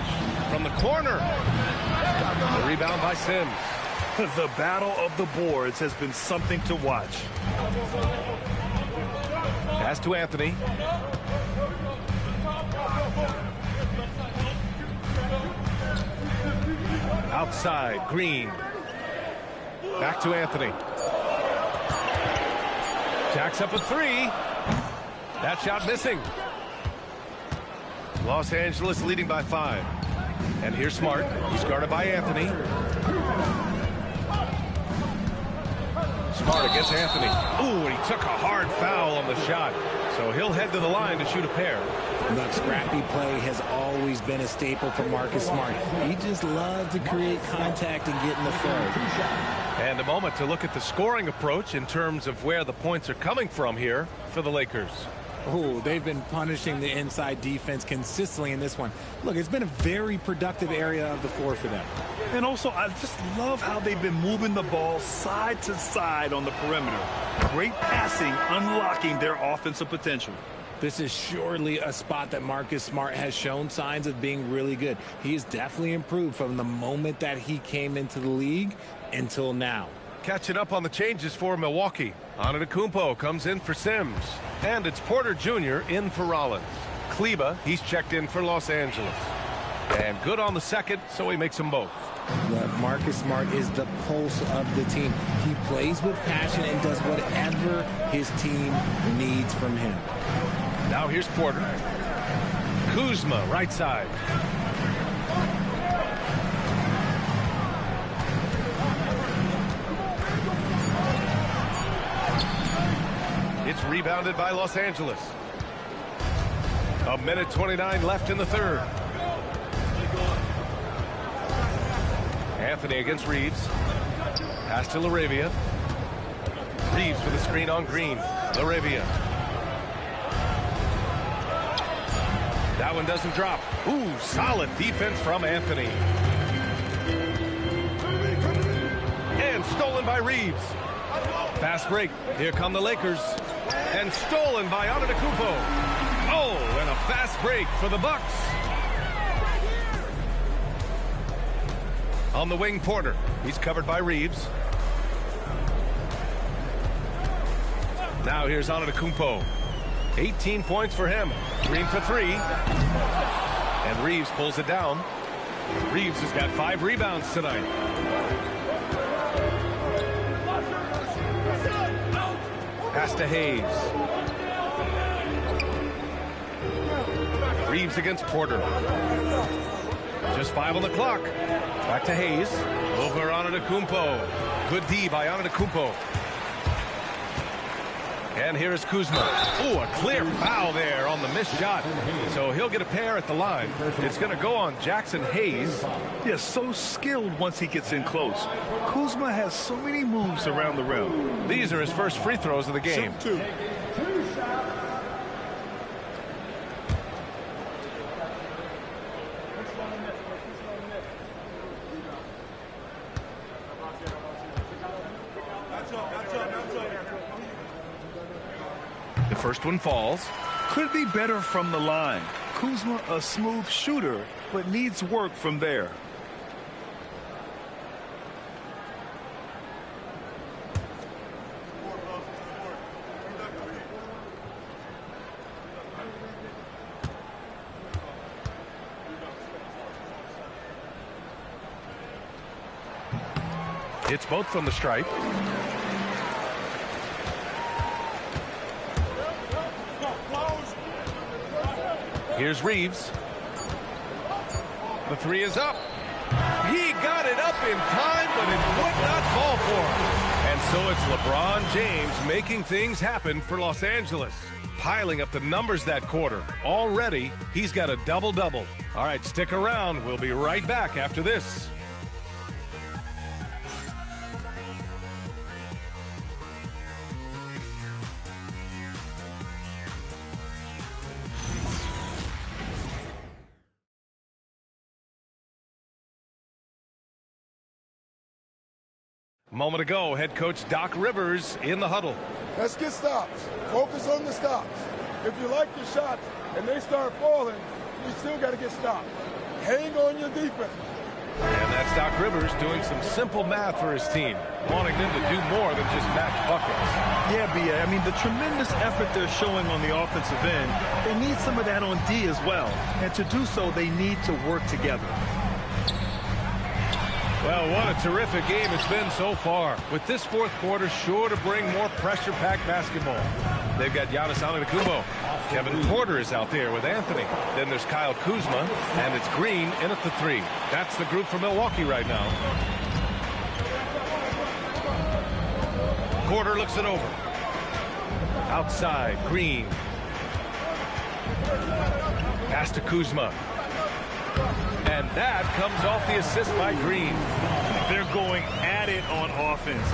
From the corner, the rebound by Sims. The battle of the boards has been something to watch. Pass to Anthony. Outside, Green. Back to Anthony. Jacks up a 3. That shot missing. Los Angeles leading by 5. And here's Smart. He's guarded by Anthony. Smart against Anthony. Ooh, and he took a hard foul on the shot. So he'll head to the line to shoot a pair. Look, scrappy play has always been a staple for Marcus Smart. He just loves to create contact and get in the flow. And a moment to look at the scoring approach in terms of where the points are coming from here for the Lakers. Oh, they've been punishing the inside defense consistently in this one. Look, it's been a very productive area of the floor for them. And also, I just love how they've been moving the ball side to side on the perimeter. Great passing, unlocking their offensive potential. This is surely a spot that Marcus Smart has shown signs of being really good. He has definitely improved from the moment that he came into the league until now. Catching up on the changes for Milwaukee. Antetokounmpo comes in for Sims. And it's Porter Jr. in for Rollins. Kleba, he's checked in for Los Angeles. And good on the second, so he makes them both. Look, Marcus Smart is the pulse of the team. He plays with passion and does whatever his team needs from him. Now here's Porter. Kuzma, right side. It's rebounded by Los Angeles. A minute 29 left in the third. Anthony against Reeves. Pass to LaRavia. Reeves with a screen on Green. LaRavia. That one doesn't drop. Ooh, solid defense from Anthony. And stolen by Reeves. Fast break. Here come the Lakers. And stolen by Antetokounmpo. Oh, and a fast break for the Bucks. On the wing, Porter. He's covered by Reeves. Now here's Antetokounmpo. 18 points for him. Green for 3. And Reeves pulls it down. Reeves has got 5 rebounds tonight. Pass to Hayes. Reeves against Porter. Just 5 on the clock. Back to Hayes. Over Antetokounmpo. Good D by Antetokounmpo. And here is Kuzma. Oh, a clear foul there on the missed shot. So he'll get a pair at the line. It's going to go on Jackson Hayes. Yes, so skilled once he gets in close. Kuzma has so many moves around the rim. These are his first free throws of the game. The first one falls. Could be better from the line. Kuzma, a smooth shooter, but needs work from there. It's both from the stripe. Here's Reeves. The three is up. He got it up in time, but it would not fall for him. And so it's LeBron James making things happen for Los Angeles. Piling up the numbers that quarter. Already, he's got a double-double. All right, stick around. We'll be right back after this. Moment ago, head coach Doc Rivers in the huddle. Let's get stops. Focus on the stops. If you like your shots and they start falling, you still got to get stopped. Hang on your defense. And that's Doc Rivers doing some simple math for his team, wanting them to do more than just match buckets. Yeah, B.A. I mean, the tremendous effort they're showing on the offensive end, they need some of that on D as well. And to do so, they need to work together. Well, what a terrific game it's been so far. With this fourth quarter sure to bring more pressure-packed basketball. They've got Giannis Antetokounmpo. Kevin Porter is out there with Anthony. Then there's Kyle Kuzma, and it's Green in at the three. That's the group for Milwaukee right now. Porter looks it over. Outside, Green. Pass to Kuzma. And that comes off the assist by Green. They're going at it on offense.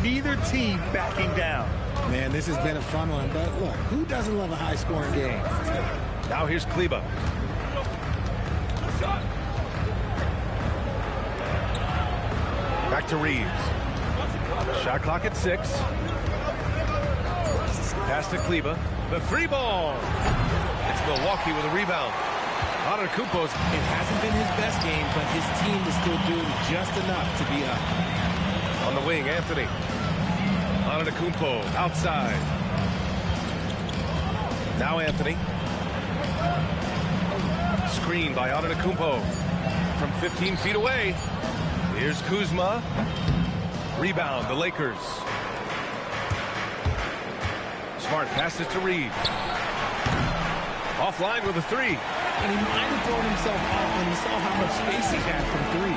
Neither team backing down. Man, this has been a fun one, but look, who doesn't love a high-scoring game? Now here's Kleba. Back to Reeves. Shot clock at 6. Pass to Kleba. The three ball. It's Milwaukee with a rebound. Antetokounmpo's. It hasn't been his best game, but his team is still doing just enough to be up. On the wing, Anthony. Antetokounmpo outside. Now Anthony. Screen by Antetokounmpo from 15 feet away. Here's Kuzma. Rebound, the Lakers. Smart passes to Reeves. Offline with a three. And he might have thrown himself off when he saw how much space he had from three.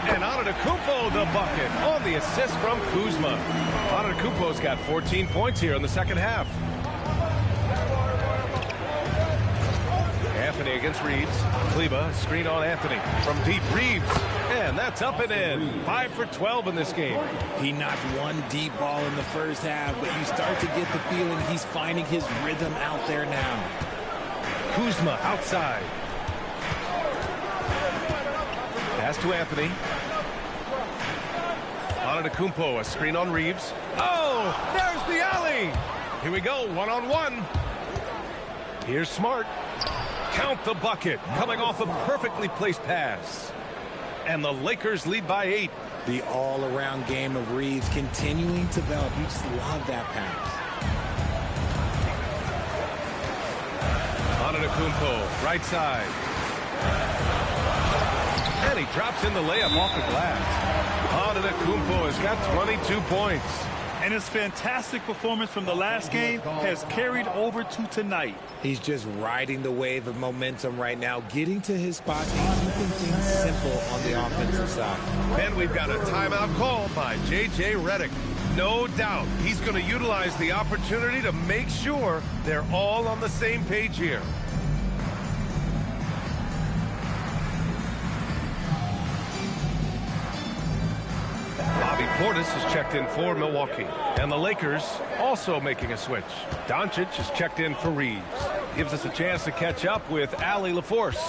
And Antetokounmpo the bucket on the assist from Kuzma. Antetokounmpo's got 14 points here in the second half. Anthony against Reeves. Kleba, screen on Anthony. From deep, Reeves. And that's up and in. 5 for 12 in this game. He knocked one deep ball in the first half, but you start to get the feeling he's finding his rhythm out there now. Kuzma outside. Pass to Anthony. Antetokounmpo, a screen on Reeves. Oh, there's the alley. Here we go, one-on-one. Here's Smart. Count the bucket, coming off a perfectly placed pass. And the Lakers lead by 8. The all-around game of Reeves continuing to develop. You just love that pass. Antetokounmpo, right side. And he drops in the layup off the glass. Antetokounmpo has got 22 points. And his fantastic performance from the last game has carried over to tonight. He's just riding the wave of momentum right now, getting to his spots and keeping things simple on the offensive side. And we've got a timeout called by J.J. Redick. No doubt he's going to utilize the opportunity to make sure they're all on the same page here. Bobby Portis has checked in for Milwaukee. And the Lakers also making a switch. Doncic has checked in for Reeves. Gives us a chance to catch up with Allie LaForce.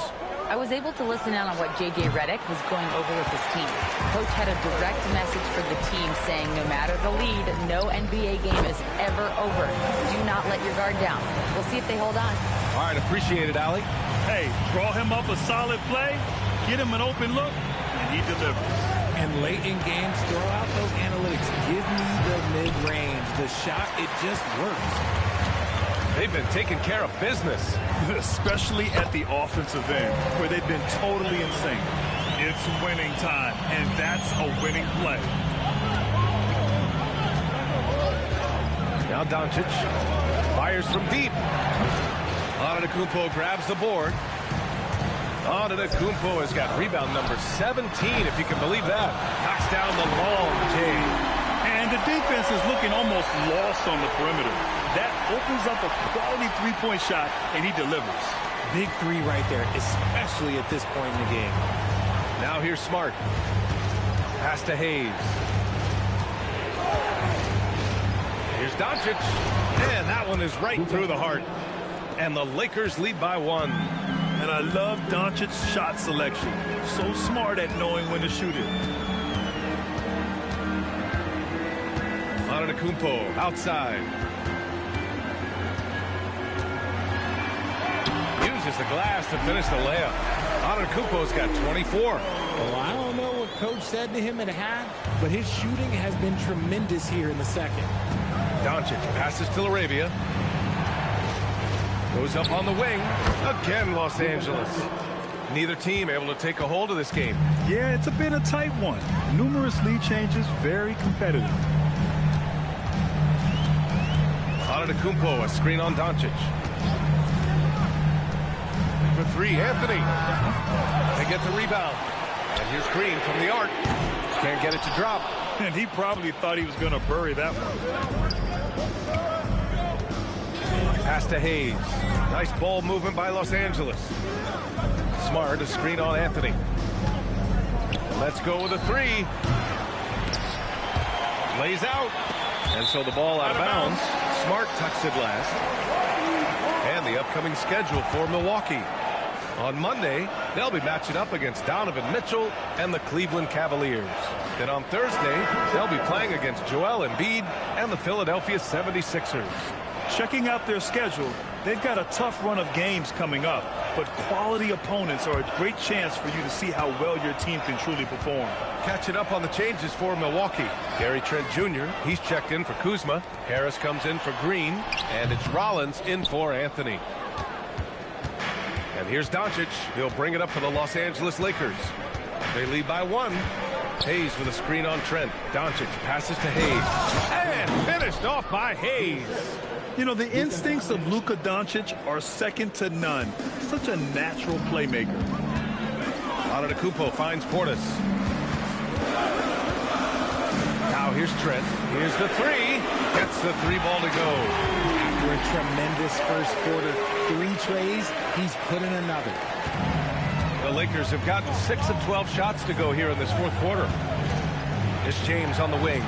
I was able to listen in on what J.J. Redick was going over with his team. Coach had a direct message for the team saying no matter the lead, no NBA game is ever over. Do not let your guard down. We'll see if they hold on. All right, appreciate it, Allie. Hey, draw him up a solid play, get him an open look, and he delivers. And late in games, throw out those analytics. Give me the mid-range. The shot, it just works. They've been taking care of business. Especially at the offensive end, where they've been totally in sync. It's winning time, and that's a winning play. Now Doncic fires from deep. Antetokounmpo grabs the board. Antetokounmpo has got rebound number 17, if you can believe that. Knocks down the long J. And the defense is looking almost lost on the perimeter. That opens up a quality three-point shot, and he delivers. Big three right there, especially at this point in the game. Now here's Smart. Pass to Hayes. Here's Doncic. And that one is right through the heart. And the Lakers lead by 1. And I love Doncic's shot selection. So smart at knowing when to shoot it. Antetokounmpo outside. Uses the glass to finish the layup. Antetokounmpo's got 24. Well, I don't know what Coach said to him at half, but his shooting has been tremendous here in the second. Doncic passes to Arabia. Goes up on the wing. Again, Los Angeles. Neither team able to take a hold of this game. Yeah, it's a bit a tight one. Numerous lead changes, very competitive. Antetokounmpo, a screen on Doncic. For 3, Anthony. They get the rebound. And here's Green from the arc. Can't get it to drop. And he probably thought he was going to bury that one. Pass to Hayes. Nice ball movement by Los Angeles. Smart, a screen on Anthony. Let's go with a 3. Lays out. And so the ball out of bounds. Smart tucks it last. And the upcoming schedule for Milwaukee. On Monday, they'll be matching up against Donovan Mitchell and the Cleveland Cavaliers. Then on Thursday, they'll be playing against Joel Embiid and the Philadelphia 76ers. Checking out their schedule, they've got a tough run of games coming up, but quality opponents are a great chance for you to see how well your team can truly perform. Catching up on the changes for Milwaukee. Gary Trent Jr., he's checked in for Kuzma. Harris comes in for Green, and it's Rollins in for Anthony. And here's Doncic. He'll bring it up for the Los Angeles Lakers. They lead by 1. Hayes with a screen on Trent. Doncic passes to Hayes. And finished off by Hayes. You know, the instincts of Luka Doncic are second to none. Such a natural playmaker. Antetokounmpo finds Portis. Now here's Trent. Here's the 3. Gets the 3 ball to go. After a tremendous first quarter, 3 trays, he's put in another. The Lakers have gotten 6 of 12 shots to go here in this fourth quarter. It's James on the wing.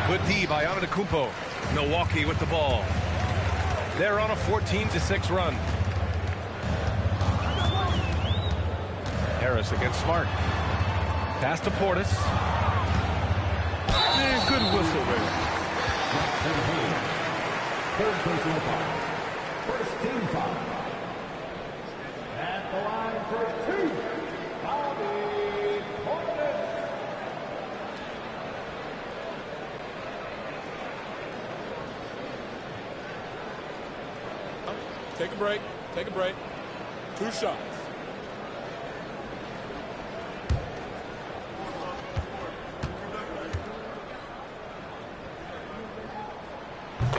Good D by Antetokounmpo. Milwaukee with the ball. They're on a 14-6 run. Harris against Smart. Pass to Portis. And good whistle there. Third personal foul. First team foul. At the line for 2. Bobby Portis. Take a break. Take a break. 2 shots.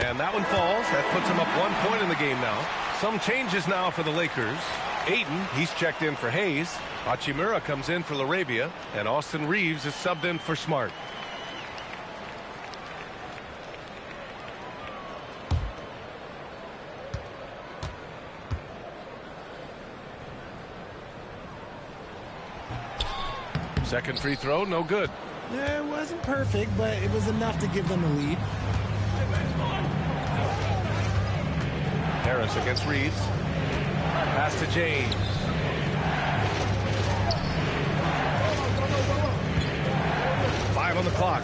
And that one falls. That puts them up 1 point in the game now. Some changes now for the Lakers. Ayton, he's checked in for Hayes. Hachimura comes in for Laravia. And Austin Reeves is subbed in for Smart. Second free throw, no good. Yeah, it wasn't perfect, but it was enough to give them the lead. Harris against Reeves. Pass to James. Five on the clock.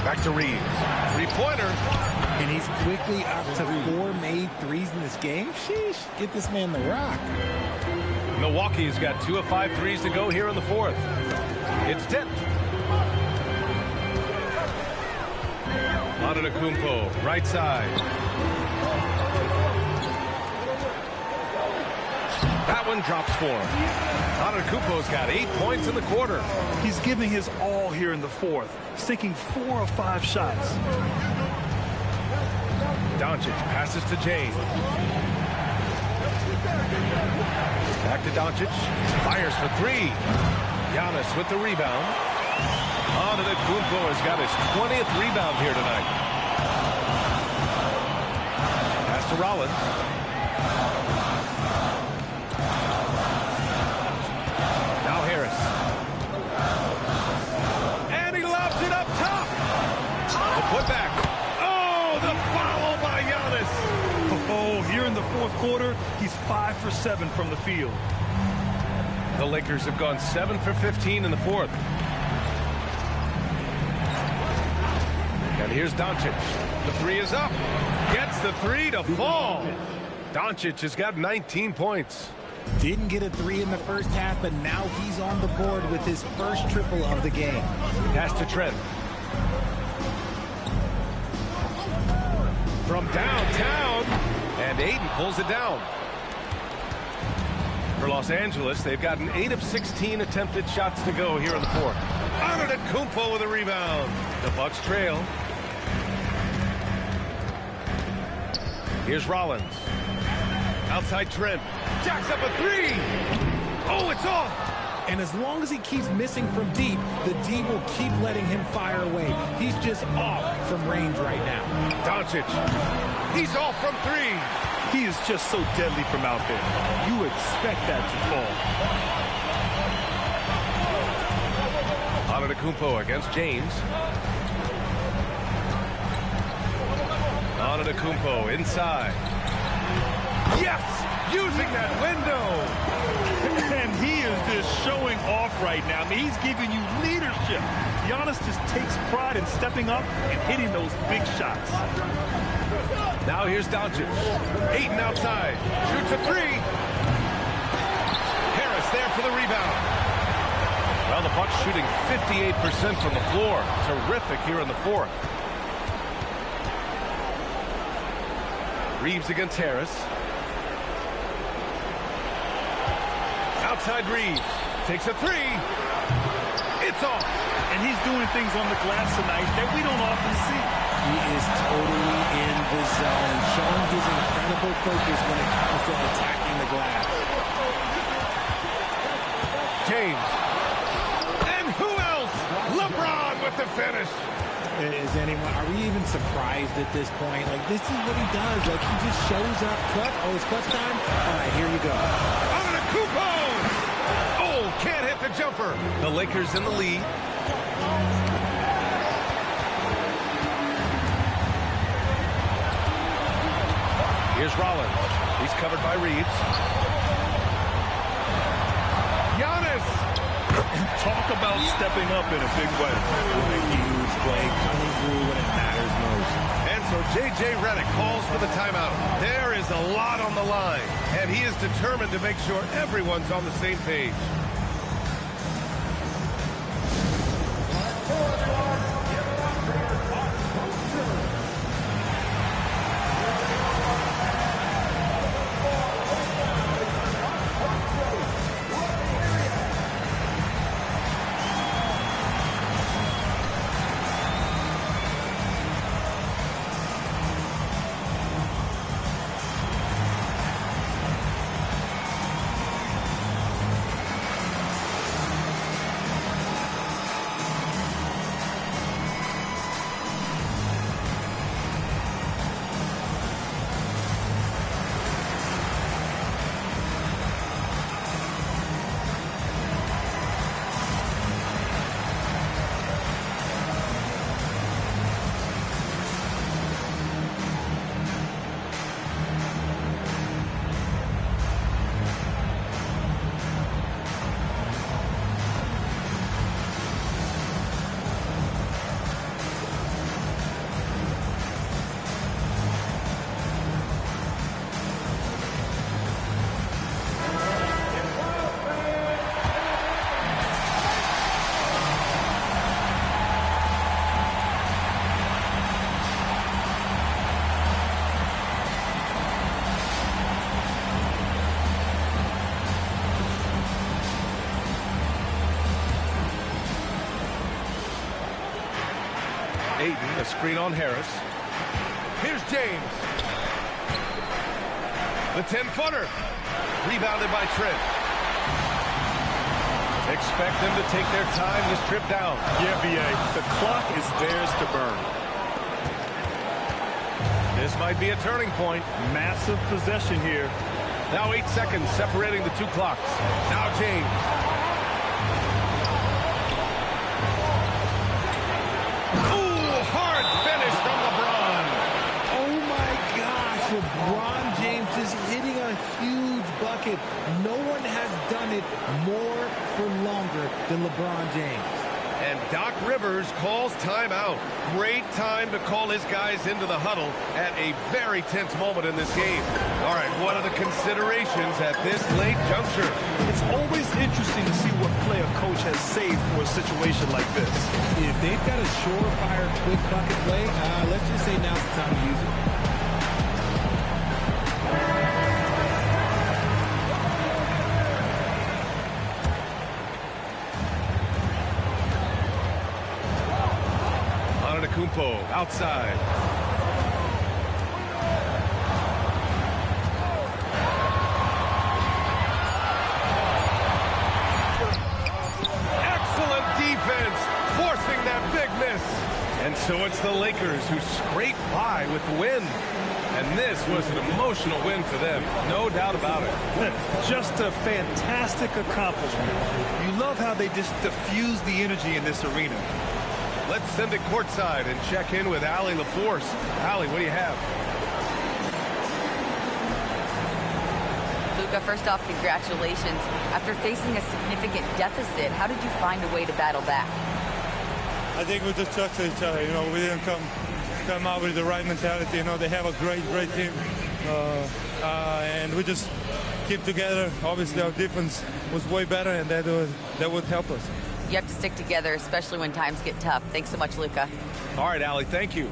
Back to Reeves. Three-pointer. And he's quickly up to 4 made threes in this game. Sheesh, get this man the rock. Milwaukee's got 2 of 5 threes to go here in the fourth. It's tipped. Antetokounmpo, right side. That one drops for him. Antetokounmpo's got 8 points in the quarter. He's giving his all here in the fourth, sinking 4 of 5 shots. Doncic passes to James. Back to Doncic. Fires for 3. Giannis with the rebound. Antetokounmpo has got his 20th rebound here tonight. Pass to Rollins. Now Harris. And he lobs it up top. The putback. Oh, the foul by Giannis. Oh, here in the fourth quarter, he's 5 for 7 from the field. The Lakers have gone 7 for 15 in the fourth. And here's Doncic. The 3 is up. Gets the 3 to fall. Doncic has got 19 points. Didn't get a 3 in the first half, but now he's on the board with his first triple of the game. Pass to Trent. From downtown. And Ayton pulls it down. For Los Angeles, they've gotten 8 of 16 attempted shots to go here in the fourth. Antetokounmpo with a rebound. The Bucks trail. Here's Rollins. Outside Trent. Jacks up a 3. Oh, it's off. And as long as he keeps missing from deep, the D will keep letting him fire away. He's just off from range right now. Doncic. He's off from 3. He is just so deadly from out there. You expect that to fall. Antetokounmpo against James. Antetokounmpo inside. Yes! Using that window! And he is just showing off right now. I mean, he's giving you leadership. Giannis just takes pride in stepping up and hitting those big shots. Now here's Doncic. Ayton outside. Shoots a 3. Harris there for the rebound. Well, the Bucks shooting 58% from the floor. Terrific here in the fourth. Reeves against Harris. Outside Reeves. Takes a 3. It's off. And he's doing things on the glass tonight that we don't often see. He is totally in the zone, showing his incredible focus when it comes to attacking the glass. James. And who else? LeBron with the finish. Are we even surprised at this point? Like, this is what he does. Like, he just shows up. Clutch. Oh, it's clutch time? All right, here you go. Antetokounmpo! Oh, can't hit the jumper. The Lakers in the lead. Here's Rollins. He's covered by Reeves. Giannis! Talk about stepping up in a big way. What a huge play, coming through when it matters most. And so J.J. Redick calls for the timeout. There is a lot on the line, and he is determined to make sure everyone's on the same page. Ayton, a screen on Harris. Here's James. The 10-footer. Rebounded by Trent. Expect them to take their time this trip down. Yeah, B.A. The clock is theirs to burn. This might be a turning point. Massive possession here. Now 8 seconds separating the two clocks. Now James. Ooh, hard finish from LeBron. Oh my gosh, LeBron James is hitting a huge bucket. No one has done it more for longer than LeBron James. And Doc Rivers calls timeout. Great time to call his guys into the huddle at a very tense moment in this game. All right, what are the considerations at this late juncture? It's always interesting to see what play a coach has saved for a situation like this. If they've got a surefire quick bucket play, let's just say now's the time to use it. Kumpo outside. Excellent defense, forcing that big miss. And so it's the Lakers who scrape by with the win. And this was an emotional win for them, no doubt about it. Just a fantastic accomplishment. You love how they just diffuse the energy in this arena. Let's send it courtside and check in with Allie LaForce. Allie, what do you have? Luka, first off, congratulations. After facing a significant deficit, how did you find a way to battle back? I think we just trusted each other. You know, we didn't come out with the right mentality. You know, they have a great team. And we just keep together. Obviously, our defense was way better, and that would help us. You have to stick together, especially when times get tough. Thanks so much, Luka. All right, Allie, thank you.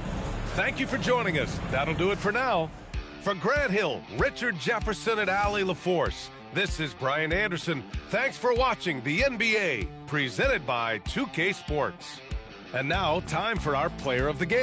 Thank you for joining us. That'll do it for now. For Grant Hill, Richard Jefferson, and Allie LaForce, this is Brian Anderson. Thanks for watching the NBA, presented by 2K Sports. And now, time for our player of the game.